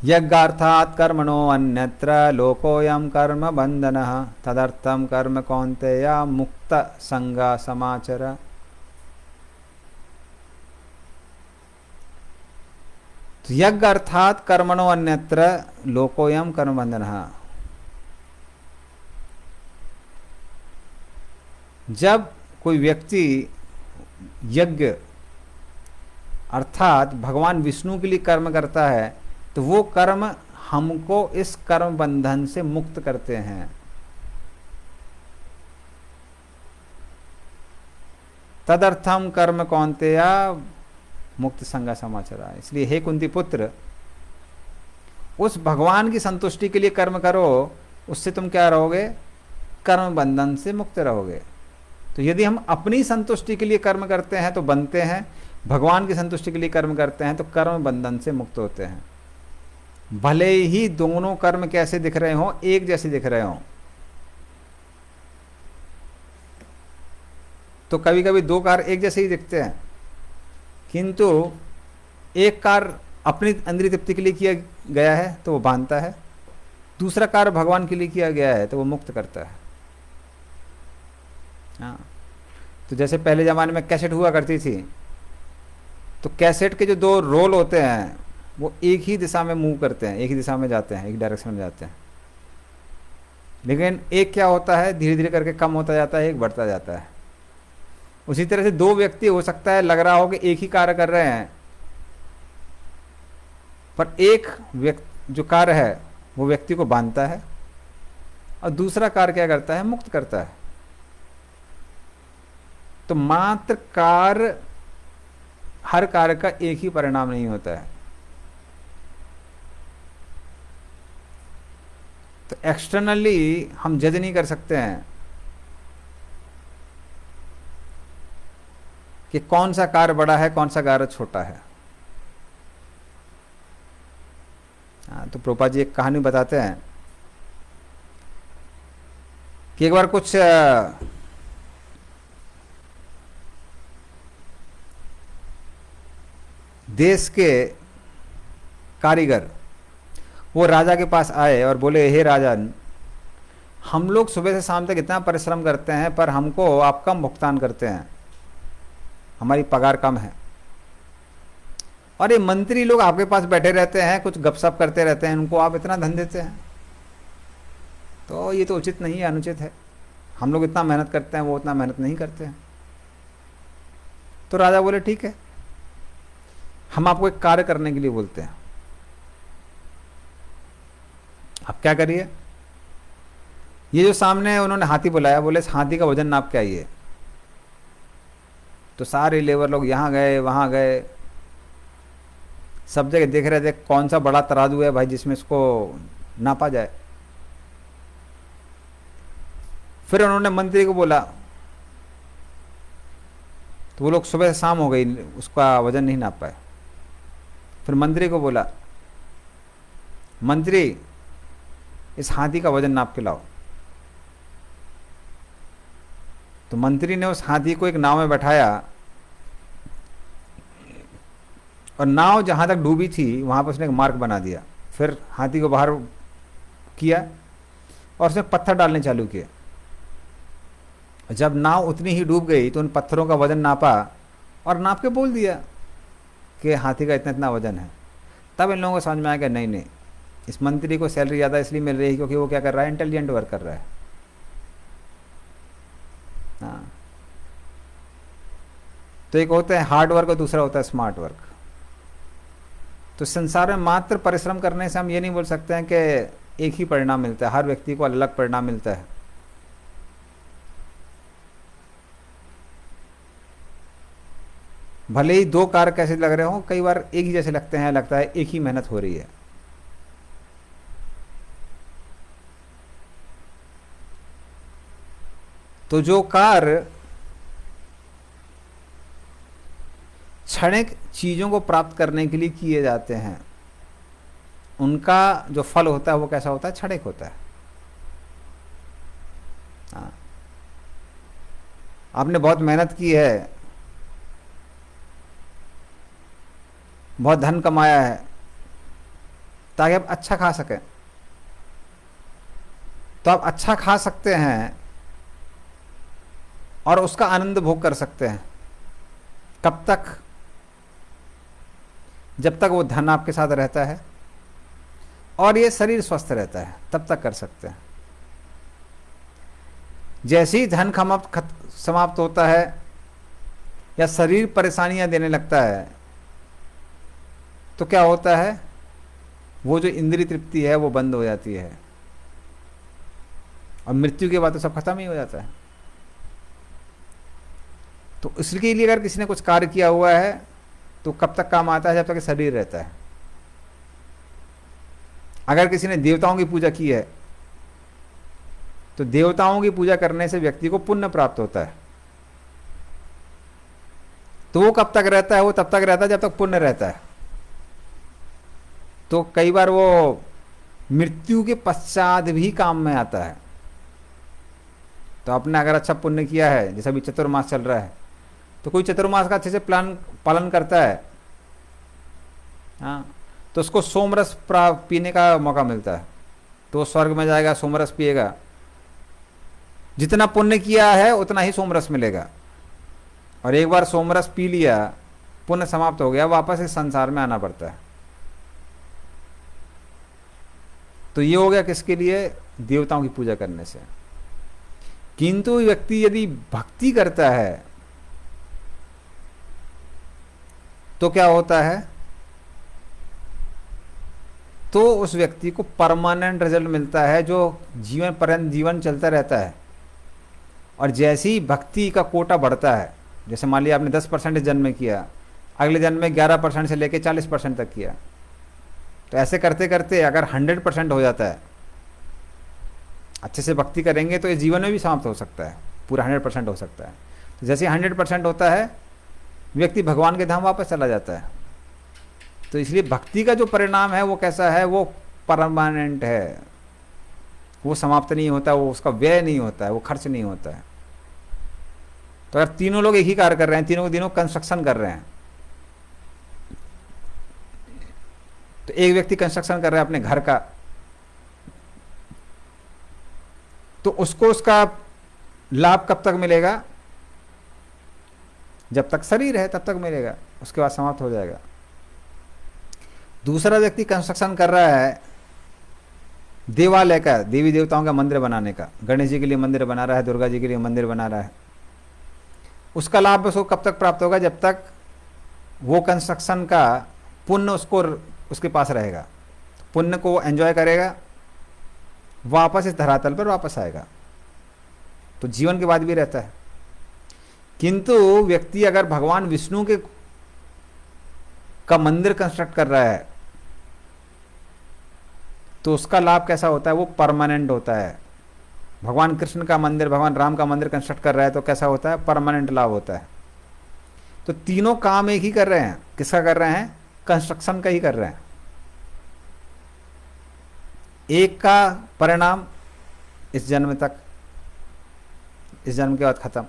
यज्ञार्थात् कर्मणो अन्यत्र लोकोऽयं कर्म बंधनः तदर्थं कर्म कौन्तेय मुक्त संगा समाचर। तो यज्ञ अर्थात कर्मणो अन्यत्र लोकोऽयं कर्म बंधनः। जब कोई व्यक्ति यज्ञ अर्थात भगवान विष्णु के लिए कर्म करता है तो वो कर्म हमको इस कर्म बंधन से मुक्त करते हैं। तदर्थम कर्म कौन्तेया मुक्त संगा समाचारा। इसलिए हे कुंती पुत्र, उस भगवान की संतुष्टि के लिए कर्म करो, उससे तुम क्या रहोगे? कर्म बंधन से मुक्त रहोगे। तो यदि हम अपनी संतुष्टि के लिए कर्म करते हैं तो बनते हैं, भगवान की संतुष्टि के लिए कर्म करते हैं तो कर्म बंधन से मुक्त होते हैं। भले ही दोनों कर्म कैसे दिख रहे हों, एक जैसे दिख रहे हों। तो कभी कभी दो कार्य एक जैसे ही दिखते हैं, किंतु एक कार्य अपनी अंदरी तृप्ति के लिए किया गया है तो वो बांधता है, दूसरा कार्य भगवान के लिए किया गया है तो वो मुक्त करता है। हाँ, तो जैसे पहले ज़माने में कैसेट हुआ करती थी, तो कैसेट के जो दो रोल होते हैं वो एक ही दिशा में मूव करते हैं, एक ही दिशा में जाते हैं, एक डायरेक्शन में जाते हैं। लेकिन एक क्या होता है, धीरे धीरे करके कम होता जाता है, एक बढ़ता जाता है। उसी तरह से दो व्यक्ति हो सकता है लग रहा हो कि एक ही कार्य कर रहे हैं, पर एक व्यक्ति जो कार्य है वो व्यक्ति को बांधता है और दूसरा कार्य क्या करता है, मुक्त करता है। तो मात्र कार्य, हर कार्य का एक ही परिणाम नहीं होता है। तो एक्सटर्नली हम जज नहीं कर सकते हैं कि कौन सा कार्य बड़ा है, कौन सा कार्य छोटा है। हाँ, तो प्रभुपाद जी एक कहानी बताते हैं कि एक बार कुछ देश के कारीगर वो राजा के पास आए और बोले, हे राजन, हम लोग सुबह से शाम तक इतना परिश्रम करते हैं पर हमको आप कम भुगतान करते हैं, हमारी पगार कम है। और ये मंत्री लोग आपके पास बैठे रहते हैं, कुछ गपशप करते रहते हैं, उनको आप इतना धन देते हैं, तो ये तो उचित नहीं है, अनुचित है। हम लोग इतना मेहनत करते हैं, वो उतना मेहनत नहीं करते हैं। तो राजा बोले, ठीक है, हम आपको एक कार्य करने के लिए बोलते हैं, आप क्या करिए। ये जो सामने उन्होंने हाथी बुलाया, बोले इस हाथी का वजन नाप के आइए। तो सारे लेबर लोग यहाँ गए वहाँ गए, सब जगह देख रहे थे कौन सा बड़ा तराजू है भाई जिसमें इसको नापा जाए। फिर उन्होंने मंत्री को बोला, तो वो लोग सुबह से शाम हो गई, उसका वजन नहीं नाप पाए। फिर मंत्री को बोला, मंत्री इस हाथी का वजन नाप के लाओ। तो मंत्री ने उस हाथी को एक नाव में बैठाया और नाव जहां तक डूबी थी वहां पर उसने एक मार्ग बना दिया। फिर हाथी को बाहर किया और उसने पत्थर डालने चालू किए। जब नाव उतनी ही डूब गई तो उन पत्थरों का वजन नापा और नाप के बोल दिया कि हाथी का इतना इतना वजन है। तब इन लोगों को समझ में आया कि नहीं नहीं, इस मंत्री को सैलरी ज़्यादा इसलिए मिल रही है क्योंकि वो क्या कर रहा है, इंटेलिजेंट वर्क कर रहा है। हाँ, तो एक होता है हार्ड वर्क और दूसरा होता है स्मार्ट वर्क। तो संसार में मात्र परिश्रम करने से हम ये नहीं बोल सकते हैं कि एक ही परिणाम मिलता है, हर व्यक्ति को अलग अलग परिणाम मिलता है। भले ही दो कार्य कैसे लग रहे हो, कई बार एक ही जैसे लगते हैं, लगता है एक ही मेहनत हो रही है। तो जो कार्य क्षणिक चीजों को प्राप्त करने के लिए किए जाते हैं, उनका जो फल होता है वो कैसा होता है, क्षणिक होता है। हाँ, आपने बहुत मेहनत की है, बहुत धन कमाया है ताकि आप अच्छा खा सकें, तो आप अच्छा खा सकते हैं और उसका आनंद भोग कर सकते हैं। कब तक? जब तक वो धन आपके साथ रहता है और ये शरीर स्वस्थ रहता है, तब तक कर सकते हैं। जैसे ही धन समाप्त होता है या शरीर परेशानियां देने लगता है, तो क्या होता है, वो जो इंद्रिय तृप्ति है वो बंद हो जाती है और मृत्यु के बाद तो सब खत्म ही हो जाता है। तो इसके लिए अगर किसी ने कुछ कार्य किया हुआ है तो कब तक काम आता है, जब तक शरीर रहता है। अगर किसी ने देवताओं की पूजा की है तो देवताओं की पूजा करने से व्यक्ति को पुण्य प्राप्त होता है। तो वो कब तक रहता है? वो तब तक रहता है जब तक पुण्य रहता है। तो कई बार वो मृत्यु के पश्चात भी काम में आता है। तो आपने अगर अच्छा पुण्य किया है, जैसे अभी चतुर्मास चल रहा है, तो कोई चतुर्मास का अच्छे से पालन करता है, हाँ, तो उसको सोमरस पीने का मौका मिलता है, तो वो स्वर्ग में जाएगा, सोमरस पिएगा। जितना पुण्य किया है उतना ही सोमरस मिलेगा। और एक बार सोमरस पी लिया, पुण्य समाप्त हो गया, वापस इस संसार में आना पड़ता है। तो ये हो गया किसके लिए? देवताओं की पूजा करने से। किंतु व्यक्ति यदि भक्ति करता है तो क्या होता है? तो उस व्यक्ति को परमानेंट रिजल्ट मिलता है, जो जीवन पर्यंत जीवन चलता रहता है। और जैसे ही भक्ति का कोटा बढ़ता है, जैसे मान लिया आपने 10% इस जन्म में किया, अगले जन्म में 11% से लेकर 40% तक किया, तो ऐसे करते करते अगर 100% हो जाता है, अच्छे से भक्ति करेंगे तो इस जीवन में भी समाप्त हो सकता है, पूरा 100% हो सकता है। तो जैसे 100% होता है, व्यक्ति भगवान के धाम वापस चला जाता है। तो इसलिए भक्ति का जो परिणाम है वो कैसा है? वो परमानेंट है, वो समाप्त नहीं होता, वो उसका व्यय नहीं होता है, वो खर्च नहीं होता है। तो अगर तीनों लोग एक ही कार्य कर रहे हैं, तीनों दिनों कंस्ट्रक्शन कर रहे हैं, तो एक व्यक्ति कंस्ट्रक्शन कर रहा है अपने घर का, तो उसको उसका लाभ कब तक मिलेगा? जब तक शरीर है तब तक मिलेगा, उसके बाद समाप्त हो जाएगा। दूसरा व्यक्ति कंस्ट्रक्शन कर रहा है देवालय का, देवी देवताओं का मंदिर बनाने का, गणेश जी के लिए मंदिर बना रहा है, दुर्गा जी के लिए मंदिर बना रहा है, उसका लाभ उसको कब तक प्राप्त होगा? जब तक वो कंस्ट्रक्शन का पुण्य उसको उसके पास रहेगा, पुण्य को एंजॉय करेगा, वापस इस धरातल पर वापस आएगा, तो जीवन के बाद भी रहता है। किंतु व्यक्ति अगर भगवान विष्णु के का मंदिर कंस्ट्रक्ट कर रहा है तो उसका लाभ कैसा होता है? वो परमानेंट होता है। भगवान कृष्ण का मंदिर, भगवान राम का मंदिर कंस्ट्रक्ट कर रहा है तो कैसा होता है? परमानेंट लाभ होता है। तो तीनों काम एक ही कर रहे हैं। किसका कर रहे हैं? कंस्ट्रक्शन का ही कर रहे हैं। एक का परिणाम इस जन्म तक, इस जन्म के बाद खत्म।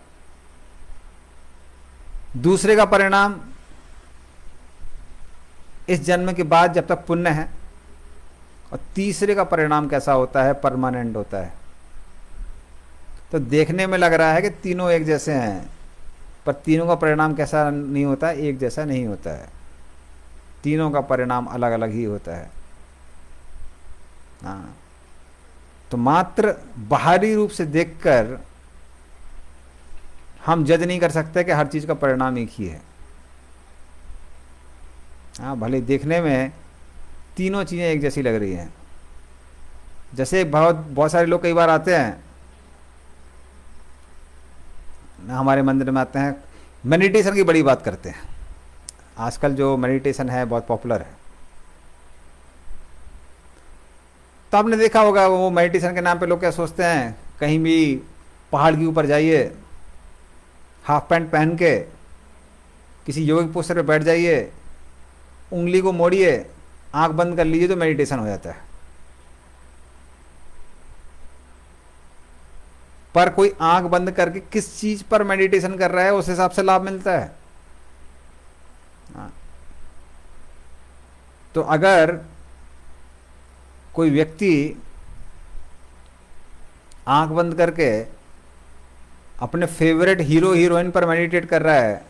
दूसरे का परिणाम इस जन्म के बाद जब तक पुण्य है। और तीसरे का परिणाम कैसा होता है? परमानेंट होता है। तो देखने में लग रहा है कि तीनों एक जैसे हैं, पर तीनों का परिणाम कैसा नहीं होता? एक जैसा नहीं होता है। तीनों का परिणाम अलग अलग ही होता है। हाँ, तो मात्र बाहरी रूप से देखकर हम जज नहीं कर सकते कि हर चीज का परिणाम एक ही है। हाँ, भले देखने में तीनों चीजें एक जैसी लग रही हैं। जैसे बहुत सारे लोग कई बार आते हैं ना, हमारे मंदिर में आते हैं, मेडिटेशन की बड़ी बात करते हैं। आजकल जो मेडिटेशन है बहुत पॉपुलर है। तो आपने देखा होगा वो मेडिटेशन के नाम पे लोग क्या सोचते हैं, कहीं भी पहाड़ के ऊपर जाइए, हाफ पैंट पहन के किसी योगिक पोस्टर पे बैठ जाइए, उंगली को मोड़िए, आंख बंद कर लीजिए तो मेडिटेशन हो जाता है। पर कोई आंख बंद करके किस चीज पर मेडिटेशन कर रहा है उस हिसाब से लाभ मिलता है। तो अगर कोई व्यक्ति आंख बंद करके अपने फेवरेट हीरो हीरोइन पर मेडिटेट कर रहा है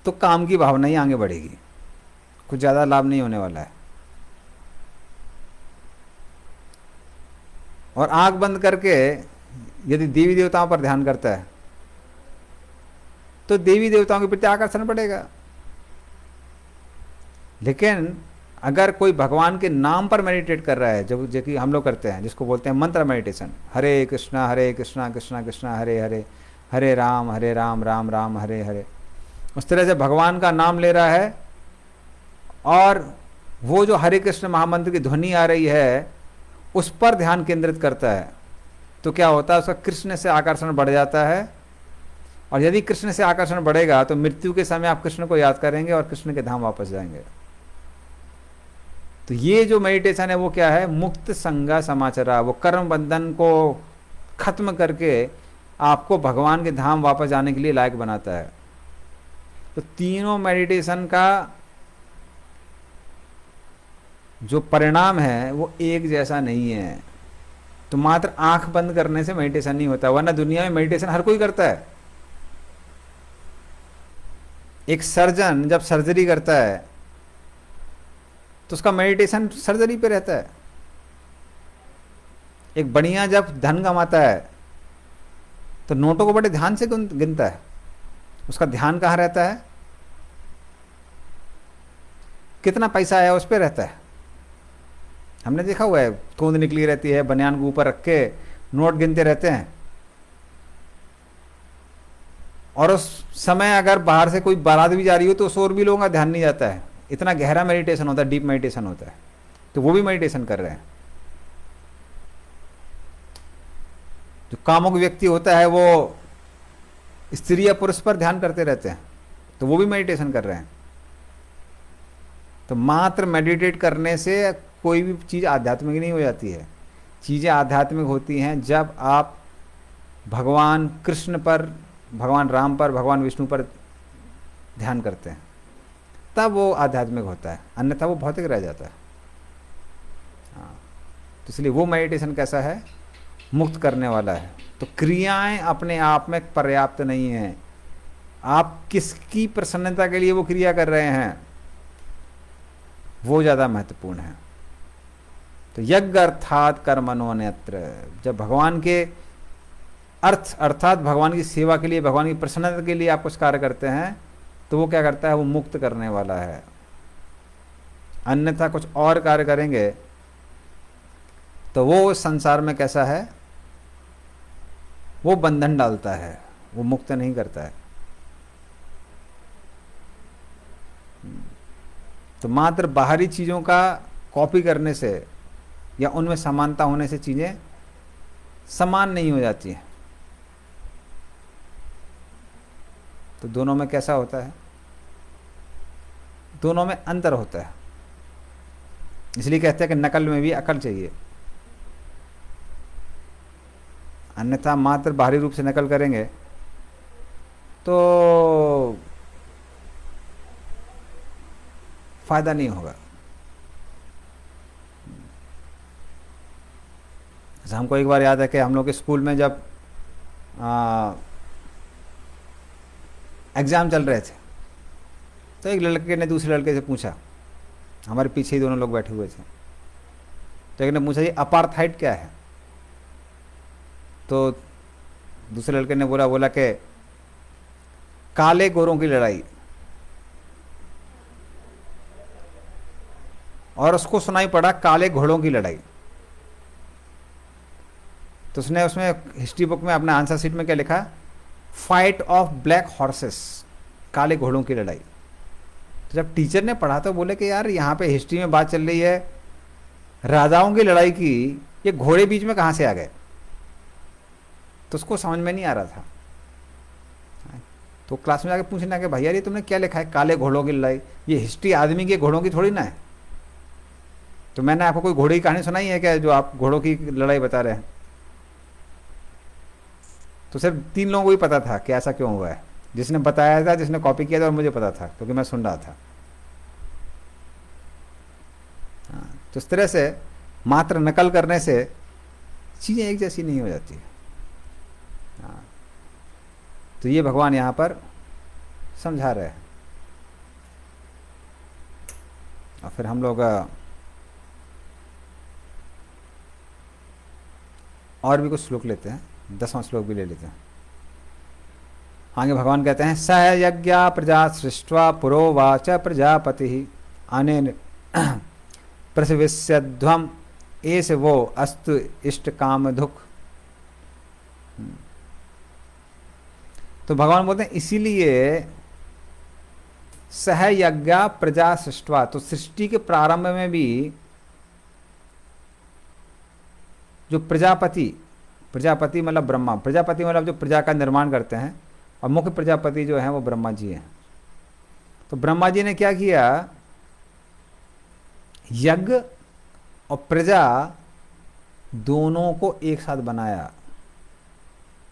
तो काम की भावना ही आगे बढ़ेगी, कुछ ज़्यादा लाभ नहीं होने वाला है। और आंख बंद करके यदि देवी देवताओं पर ध्यान करता है तो देवी देवताओं के प्रति आकर्षण बढ़ेगा। लेकिन अगर कोई भगवान के नाम पर मेडिटेट कर रहा है, जो कि हम लोग करते हैं, जिसको बोलते हैं मंत्र मेडिटेशन, हरे कृष्णा कृष्णा कृष्णा हरे हरे, हरे राम राम राम हरे हरे, उस तरह से भगवान का नाम ले रहा है और वो जो हरे कृष्ण महामंत्र की ध्वनि आ रही है उस पर ध्यान केंद्रित करता है, तो क्या होता है? उसका कृष्ण से आकर्षण बढ़ जाता है और यदि कृष्ण से आकर्षण बढ़ेगा तो मृत्यु के समय आप कृष्ण को याद करेंगे और कृष्ण के धाम वापस जाएंगे। तो ये जो मेडिटेशन है वो क्या है, मुक्त संगा समाचारा, वो कर्म बंधन को खत्म करके आपको भगवान के धाम वापस जाने के लिए लायक बनाता है। तो तीनों मेडिटेशन का जो परिणाम है वो एक जैसा नहीं है। तो मात्र आंख बंद करने से मेडिटेशन नहीं होता, वरना दुनिया में मेडिटेशन हर कोई करता है। एक सर्जन जब सर्जरी करता है तो उसका मेडिटेशन सर्जरी पे रहता है। एक बढ़िया जब धन कमाता है तो नोटों को बड़े ध्यान से गिनता है, उसका ध्यान कहाँ रहता है, कितना पैसा आया उस पर रहता है। हमने देखा हुआ है, तोंद निकली रहती है, बनियान को ऊपर रख के नोट गिनते रहते हैं, और उस समय अगर बाहर से कोई बारात भी जा रही हो तो उस और भी लोगों का ध्यान नहीं जाता है। इतना गहरा मेडिटेशन होता है, डीप मेडिटेशन होता है। तो वो भी मेडिटेशन कर रहे हैं। जो कामुक व्यक्ति होता है वो स्त्री या पुरुष पर ध्यान करते रहते हैं, तो वो भी मेडिटेशन कर रहे हैं। तो मात्र मेडिटेट करने से कोई भी चीज़ आध्यात्मिक नहीं हो जाती है। चीज़ें आध्यात्मिक होती हैं जब आप भगवान कृष्ण पर, भगवान राम पर, भगवान विष्णु पर ध्यान करते हैं, तब वो आध्यात्मिक होता है, अन्यथा वो भौतिक रह जाता है। हाँ, तो इसलिए वो मेडिटेशन कैसा है, मुक्त करने वाला है। तो क्रियाएं अपने आप में पर्याप्त नहीं हैं, आप किसकी प्रसन्नता के लिए वो क्रिया कर रहे हैं वो ज़्यादा महत्वपूर्ण है। तो यज्ञ अर्थात कर्मणोऽन्यत्र, जब भगवान के अर्थ अर्थात भगवान की सेवा के लिए, भगवान की प्रसन्नता के लिए आप कुछ कार्य करते हैं तो वो क्या करता है, वो मुक्त करने वाला है। अन्यथा कुछ और कार्य करेंगे तो वो संसार में कैसा है, वो बंधन डालता है, वो मुक्त नहीं करता है। तो मात्र बाहरी चीज़ों का कॉपी करने से या उनमें समानता होने से चीज़ें समान नहीं हो जाती हैं। तो दोनों में कैसा होता है, दोनों में अंतर होता है। इसलिए कहते हैं कि नकल में भी अकल चाहिए, अन्यथा मात्र बाहरी रूप से नकल करेंगे तो फायदा नहीं होगा। हमको एक बार याद है कि हम लोग के स्कूल में जब एग्ज़ाम चल रहे थे तो एक लड़के ने दूसरे लड़के से पूछा, हमारे पीछे ही दोनों लोग बैठे हुए थे, तो एक ने पूछा ये अपार्थाइड क्या है। तो दूसरे लड़के ने बोला कि काले गोरों की लड़ाई, और उसको सुनाई पड़ा काले घोड़ों की लड़ाई। तो उसने उसमें हिस्ट्री बुक में अपना आंसर शीट में क्या लिखा, फाइट ऑफ ब्लैक हॉर्सेस, काले घोड़ों की लड़ाई। तो जब टीचर ने पढ़ा तो बोले कि यार यहाँ पे हिस्ट्री में बात चल रही है राजाओं की लड़ाई की, ये घोड़े बीच में कहाँ से आ गए। तो उसको समझ में नहीं आ रहा था। तो क्लास में जाके पूछना कि भैया ये तुमने क्या लिखा है, काले घोड़ों की लड़ाई, ये हिस्ट्री आदमी के घोड़ों की थोड़ी ना है। तो मैंने आपको कोई घोड़े की कहानी सुनाई है क्या जो आप घोड़ों की लड़ाई बता रहे हैं। तो सिर्फ 3 लोगों को ही पता था कि ऐसा क्यों हुआ है, जिसने बताया था, जिसने कॉपी किया था, और मुझे पता था क्योंकि मैं सुन रहा था। हाँ, तो इस तरह से मात्र नकल करने से चीज़ें एक जैसी नहीं हो जाती। हाँ, तो ये भगवान यहाँ पर समझा रहे हैं। और फिर हम लोग और भी कुछ श्लोक लेते हैं, 10वां श्लोक भी ले लेते हैं। आगे भगवान कहते हैं, स यज्ञा प्रजा सृष्ट्वा पुरोवाच प्रजापति अनेन प्रसविष्यध्वम एष वो अस्तु इष्ट काम दुख। तो भगवान बोलते हैं इसीलिए सह यज्ञा प्रजा सृष्ट्वा, तो सृष्टि के प्रारंभ में भी जो प्रजापति, प्रजापति मतलब ब्रह्मा, प्रजापति मतलब जो प्रजा का निर्माण करते हैं, और मुख्य प्रजापति जो हैं वो ब्रह्मा जी हैं। तो ब्रह्मा जी ने क्या किया, यज्ञ और प्रजा दोनों को एक साथ बनाया।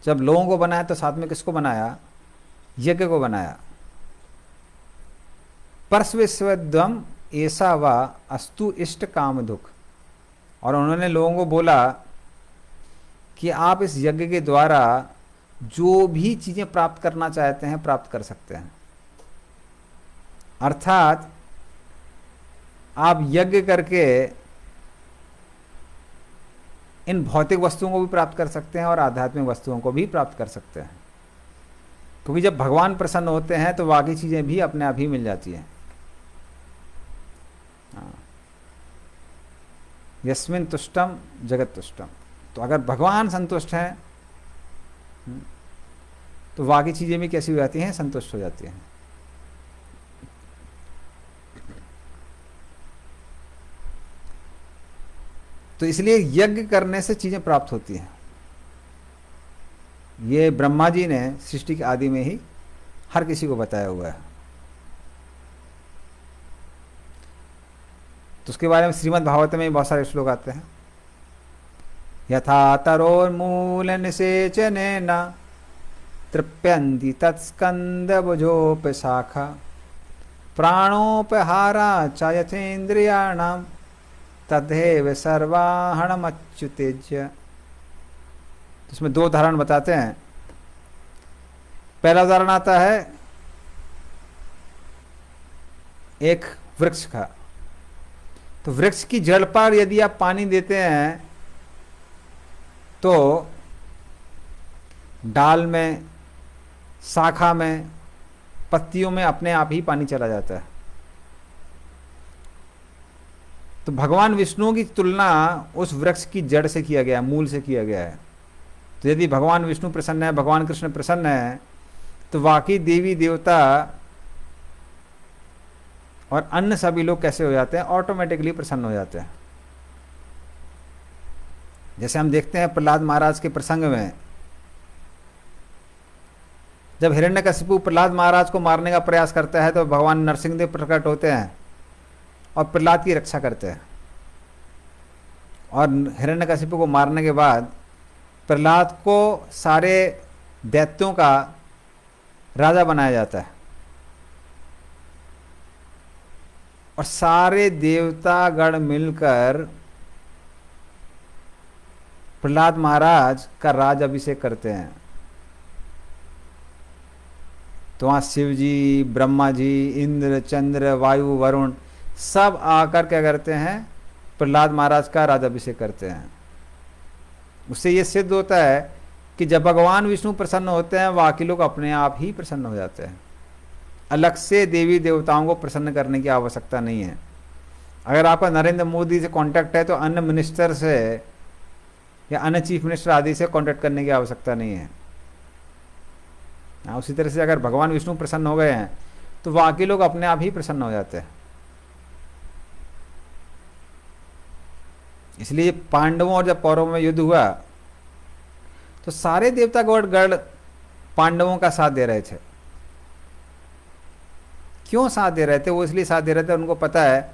जब लोगों को बनाया तो साथ में किसको बनाया, यज्ञ को बनाया। परस्विस्वद्वम ऐसा व अस्तु इष्ट काम दुख। और उन्होंने लोगों को बोला कि आप इस यज्ञ के द्वारा जो भी चीजें प्राप्त करना चाहते हैं प्राप्त कर सकते हैं। अर्थात आप यज्ञ करके इन भौतिक वस्तुओं को भी प्राप्त कर सकते हैं और आध्यात्मिक वस्तुओं को भी प्राप्त कर सकते हैं, क्योंकि जब भगवान प्रसन्न होते हैं तो बाकी चीजें भी अपने आप ही मिल जाती हैं। यस्मिन तुष्टम जगत तुष्टम। तो अगर भगवान संतुष्ट हैं तो बाकी चीजें भी कैसी हो जाती हैं, संतुष्ट हो जाती हैं। तो इसलिए यज्ञ करने से चीजें प्राप्त होती हैं। ये ब्रह्मा जी ने सृष्टि के आदि में ही हर किसी को बताया हुआ है। तो उसके बारे में श्रीमद् भागवत में बहुत सारे श्लोक आते हैं। यथा तरोर्मूल निषेचनेन तृप्यन्ति तत्स्कंद भुजोपशाखा प्राणोपहारा च यथेन्द्रियाणां तदेव सर्वाहणमच्युतेज्य। इसमें दो उदाहरण बताते हैं। पहला उदाहरण आता है एक वृक्ष का। तो वृक्ष की जड़ पर यदि आप पानी देते हैं तो डाल में, शाखा में, पत्तियों में अपने आप ही पानी चला जाता है। तो भगवान विष्णु की तुलना उस वृक्ष की जड़ से किया गया है, मूल से किया गया है। तो यदि भगवान विष्णु प्रसन्न है, भगवान कृष्ण प्रसन्न है, तो बाकी देवी देवता और अन्य सभी लोग कैसे हो जाते हैं, ऑटोमेटिकली प्रसन्न हो जाते हैं। जैसे हम देखते हैं प्रहलाद महाराज के प्रसंग में, जब हिरण्यकशिपु प्रहलाद महाराज को मारने का प्रयास करता है तो भगवान नरसिंहदेव प्रकट होते हैं और प्रहलाद की रक्षा करते हैं। और हिरण्यकशिपु को मारने के बाद प्रहलाद को सारे दैत्यों का राजा बनाया जाता है और सारे देवतागण मिलकर प्रहलाद महाराज का राज अभिषेक करते हैं। तो वहाँ शिव जी, ब्रह्मा जी, इंद्र, चंद्र, वायु, वरुण सब आकर क्या करते हैं, प्रहलाद महाराज का राजाभिषेक करते हैं। उससे ये सिद्ध होता है कि जब भगवान विष्णु प्रसन्न होते हैं बाकी लोग अपने आप ही प्रसन्न हो जाते हैं। अलग से देवी देवताओं को प्रसन्न करने की आवश्यकता नहीं है। अगर आपका नरेंद्र मोदी से कांटेक्ट है तो अन्य मिनिस्टर से या अन्य चीफ मिनिस्टर आदि से कांटेक्ट करने की आवश्यकता नहीं है। उसी तरह से अगर भगवान विष्णु प्रसन्न हो गए हैं तो बाकी लोग अपने आप ही प्रसन्न हो जाते हैं। इसलिए पांडवों और जब कौरवों में युद्ध हुआ तो सारे देवतागण पांडवों का साथ दे रहे थे। क्यों साथ दे रहे थे? वो इसलिए साथ दे रहे थे, उनको पता है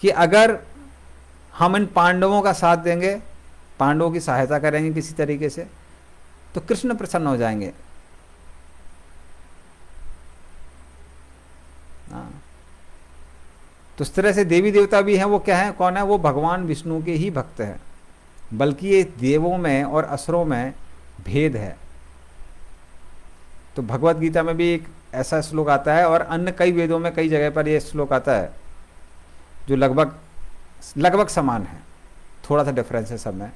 कि अगर हम इन पांडवों का साथ देंगे, पांडवों की सहायता करेंगे किसी तरीके से, तो कृष्ण प्रसन्न हो जाएंगे। तो इस तरह से देवी देवता भी हैं, वो क्या है, कौन है? वो भगवान विष्णु के ही भक्त हैं। बल्कि ये देवों में और असुरों में भेद है। तो भगवत गीता में भी एक ऐसा श्लोक आता है और अन्य कई वेदों में कई जगह पर ये श्लोक आता है जो लगभग समान है, थोड़ा सा डिफरेंस है सब में।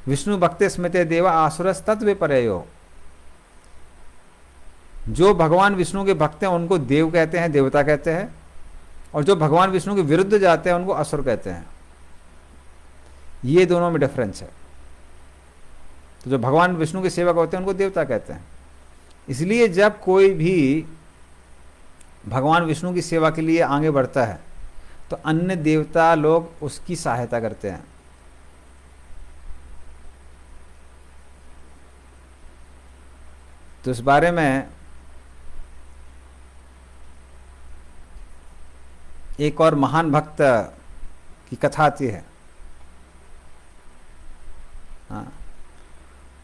विष्णु भक्ते स्मृते देवा आसुरस तत्व परयो। जो भगवान विष्णु के भक्त हैं उनको देव कहते हैं, देवता कहते हैं, और जो भगवान विष्णु के विरुद्ध जाते हैं उनको असुर कहते हैं। ये दोनों में डिफरेंस है। तो जो भगवान विष्णु के सेवक होते हैं उनको देवता कहते हैं। इसलिए जब कोई भी भगवान विष्णु की सेवा के लिए आगे बढ़ता है तो अन्य देवता लोग उसकी सहायता करते हैं। तो इस बारे में एक और महान भक्त की कथा आती है। हाँ,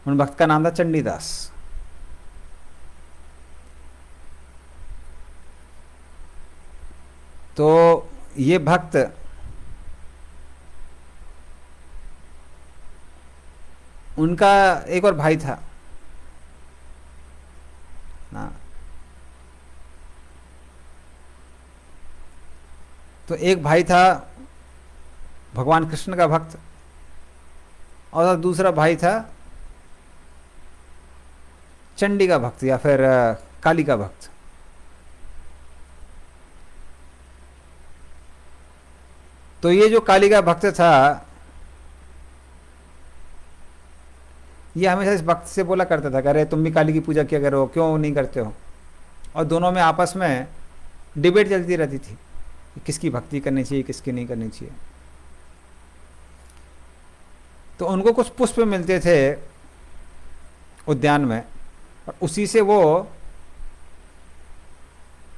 उन भक्त का नाम था चंडीदास। तो ये भक्त उनका एक और भाई था ना। तो एक भाई था भगवान कृष्ण का भक्त और दूसरा भाई था चंडी का भक्त या फिर काली का भक्त। तो ये जो काली का भक्त था ये हमेशा इस भक्त से बोला करता था कि अरे तुम भी काली की पूजा किया करो, क्यों नहीं करते हो। और दोनों में आपस में डिबेट चलती रहती थी कि किसकी भक्ति करनी चाहिए, किसकी नहीं करनी चाहिए। तो उनको कुछ पुष्प मिलते थे उद्यान में और उसी से वो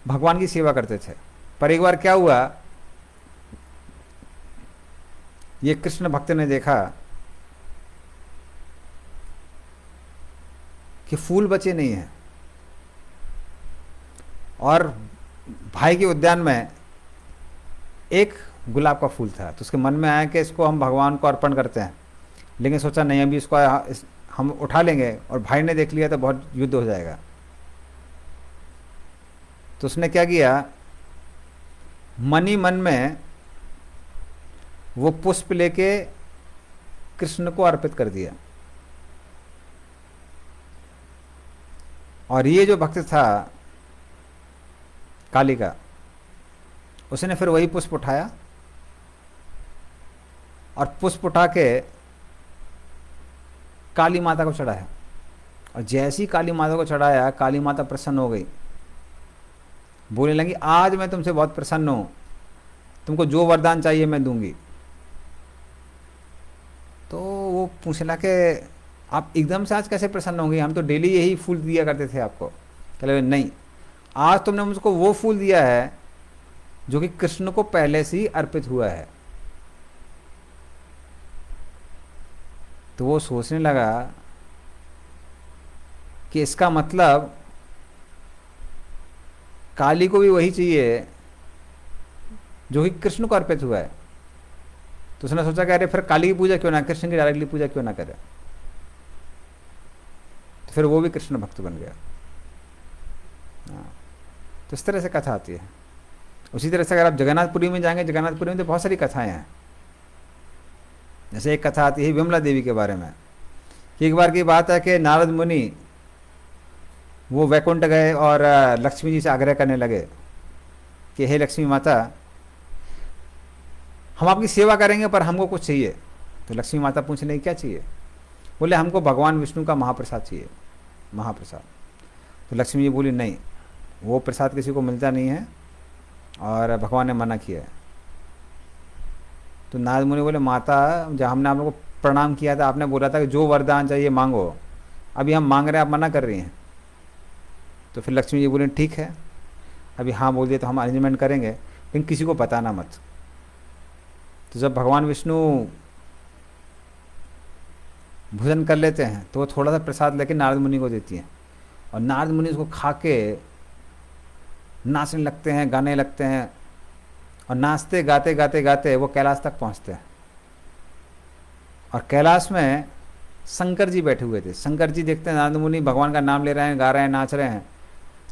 भगवान की सेवा करते थे। पर एक बार क्या हुआ, ये कृष्ण भक्त ने देखा कि फूल बचे नहीं हैं और भाई के उद्यान में एक गुलाब का फूल था। तो उसके मन में आया कि इसको हम भगवान को अर्पण करते हैं, लेकिन सोचा नहीं अभी इसको हम उठा लेंगे और भाई ने देख लिया तो बहुत युद्ध हो जाएगा। तो उसने क्या किया, मन ही मन में वो पुष्प लेके कृष्ण को अर्पित कर दिया। और ये जो भक्त था काली का, उसने फिर वही पुष्प उठाया और पुष्प उठा के काली माता को चढ़ाया। और जैसे ही काली माता को चढ़ाया, काली माता प्रसन्न हो गई, बोलने लगी आज मैं तुमसे बहुत प्रसन्न हूं, तुमको जो वरदान चाहिए मैं दूंगी। तो वो पूछने लगा कि आप एकदम से आज कैसे प्रसन्न होंगे, हम तो डेली यही फूल दिया करते थे आपको। कहले नहीं, आज तुमने मुझको वो फूल दिया है जो कि कृष्ण को पहले से ही अर्पित हुआ है। तो वो सोचने लगा कि इसका मतलब काली को भी वही चाहिए जो कि कृष्ण को अर्पित हुआ है। तो उसने सोचा कि अरे फिर काली की पूजा क्यों ना, कृष्ण की डायरेक्टली पूजा क्यों ना करे। तो फिर वो भी कृष्ण भक्त बन गया। तो इस तरह से कथा आती है। उसी तरह से अगर आप जगन्नाथपुरी में जाएंगे, जगन्नाथपुरी में तो बहुत सारी कथाएं हैं। जैसे एक कथा आती है विमला देवी के बारे में कि एक बार की बात है कि नारद मुनि वो वैकुंठ गए और लक्ष्मी जी से आग्रह करने लगे कि हे लक्ष्मी माता, हम आपकी सेवा करेंगे पर हमको कुछ चाहिए। तो लक्ष्मी माता पूछने लगी क्या चाहिए। बोले हमको भगवान विष्णु का महाप्रसाद चाहिए, महाप्रसाद। तो लक्ष्मी जी बोली नहीं, वो प्रसाद किसी को मिलता नहीं है और भगवान ने मना किया है। तो नारद मुनि बोले माता, जब हमने आप लोगों को प्रणाम किया था आपने बोला था कि जो वरदान चाहिए मांगो, अभी हम मांग रहे हैं, आप मना कर रही हैं। तो फिर लक्ष्मी जी बोले ठीक है, अभी हाँ बोल दिए तो हम अरेंजमेंट करेंगे, लेकिन किसी को बताना मत। तो जब भगवान विष्णु भोजन कर लेते हैं तो वो थोड़ा सा प्रसाद लेके नारद मुनि को देती हैं और नारद मुनि उसको खा के नाचने लगते हैं, गाने लगते हैं और नाचते गाते गाते गाते वो कैलाश तक पहुंचते हैं। और कैलाश में शंकर जी बैठे हुए थे। शंकर जी देखते हैं नारद मुनि भगवान का नाम ले रहे हैं, गा रहे हैं, नाच रहे हैं,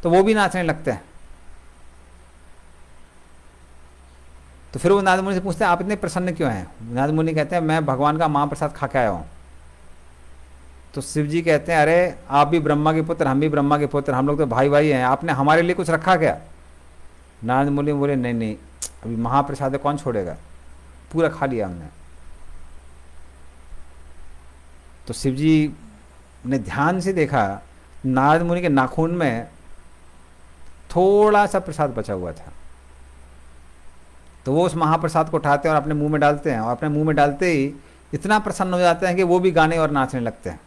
तो वो भी नाचने लगते हैं। तो फिर वो नारद मुनि से पूछते हैं आप इतने प्रसन्न क्यों हैं। नारद मुनि कहते हैं मैं भगवान का महाप्रसाद खा के आया हूँ। तो शिव जी कहते हैं अरे आप भी ब्रह्मा के पुत्र, हम भी ब्रह्मा के पुत्र, हम लोग तो भाई भाई हैं, आपने हमारे लिए कुछ रखा क्या। नारद मुनि बोले नहीं नहीं, अभी महाप्रसाद कौन छोड़ेगा, पूरा खा लिया हमने। तो शिव जी ने ध्यान से देखा नारद मुनि के नाखून में थोड़ा सा प्रसाद बचा हुआ था। तो वो उस महाप्रसाद को उठाते हैं और अपने मुंह में डालते हैं और अपने मुंह में डालते ही इतना प्रसन्न हो जाते हैं कि वो भी गाने और नाचने लगते हैं।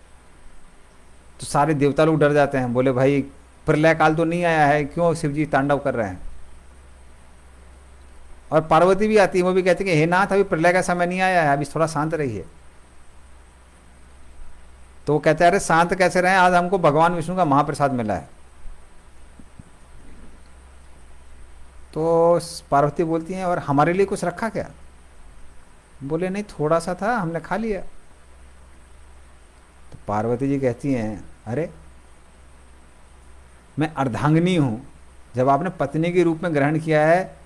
तो सारे देवता लोग डर जाते हैं, बोले भाई प्रलय काल तो नहीं आया है, क्यों शिव जी तांडव कर रहे हैं। और पार्वती भी आती है, वो भी कहती है कि हे नाथ अभी प्रलय का समय नहीं आया है, अभी थोड़ा शांत रहिए। तो वो कहते हैं अरे शांत कैसे रहे, आज हमको भगवान विष्णु का महाप्रसाद मिला है। तो पार्वती बोलती हैं और हमारे लिए कुछ रखा क्या? बोले नहीं, थोड़ा सा था, हमने खा लिया। तो पार्वती जी कहती हैं अरे मैं अर्धांगिनी हूं, जब आपने पत्नी के रूप में ग्रहण किया है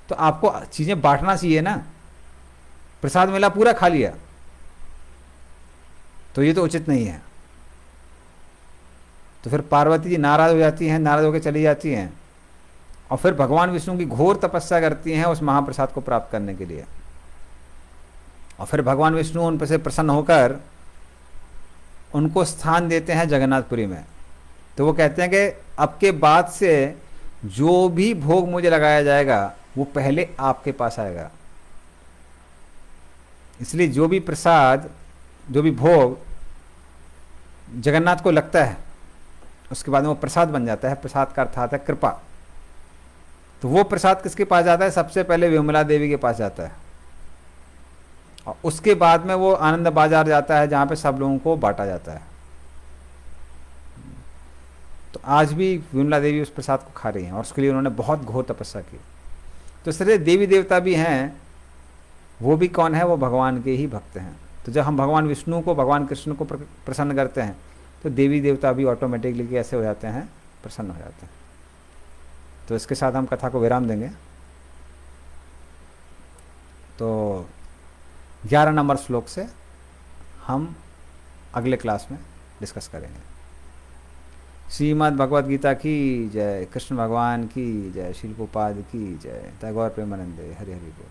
तो आपको चीजें बांटना चाहिए ना, प्रसाद मिला पूरा खा लिया, तो ये तो उचित नहीं है। तो फिर पार्वती जी नाराज हो जाती हैं, नाराज होकर चली जाती हैं और फिर भगवान विष्णु की घोर तपस्या करती हैं उस महाप्रसाद को प्राप्त करने के लिए। और फिर भगवान विष्णु उन पर से प्रसन्न होकर उनको स्थान देते हैं जगन्नाथपुरी में। तो वो कहते हैं कि अब के बाद से जो भी भोग मुझे लगाया जाएगा वो पहले आपके पास आएगा, इसलिए जो भी प्रसाद, जो भी भोग जगन्नाथ को लगता है उसके बाद में वो प्रसाद बन जाता है। प्रसाद का अर्थ आता है कृपा। तो वो प्रसाद किसके पास जाता है? सबसे पहले विमला देवी के पास जाता है और उसके बाद में वो आनंद बाजार जाता है जहाँ पे सब लोगों को बांटा जाता है। तो आज भी विमला देवी उस प्रसाद को खा रही हैं और उसके लिए उन्होंने बहुत घोर तपस्या की। तो इस तरह देवी देवता भी हैं, वो भी कौन है? वो भगवान के ही भक्त हैं। तो जब हम भगवान विष्णु को, भगवान कृष्ण को प्रसन्न करते हैं तो देवी देवता भी ऑटोमेटिकली कैसे हो जाते हैं? प्रसन्न हो जाते हैं। तो इसके साथ हम कथा को विराम देंगे। तो 11 नंबर श्लोक से हम अगले क्लास में डिस्कस करेंगे। श्रीमद् भगवद गीता की जय, कृष्ण भगवान की जय, श्रील प्रभुपाद की जय, टैगोर प्रेमानंदे, हरि हरि बोल।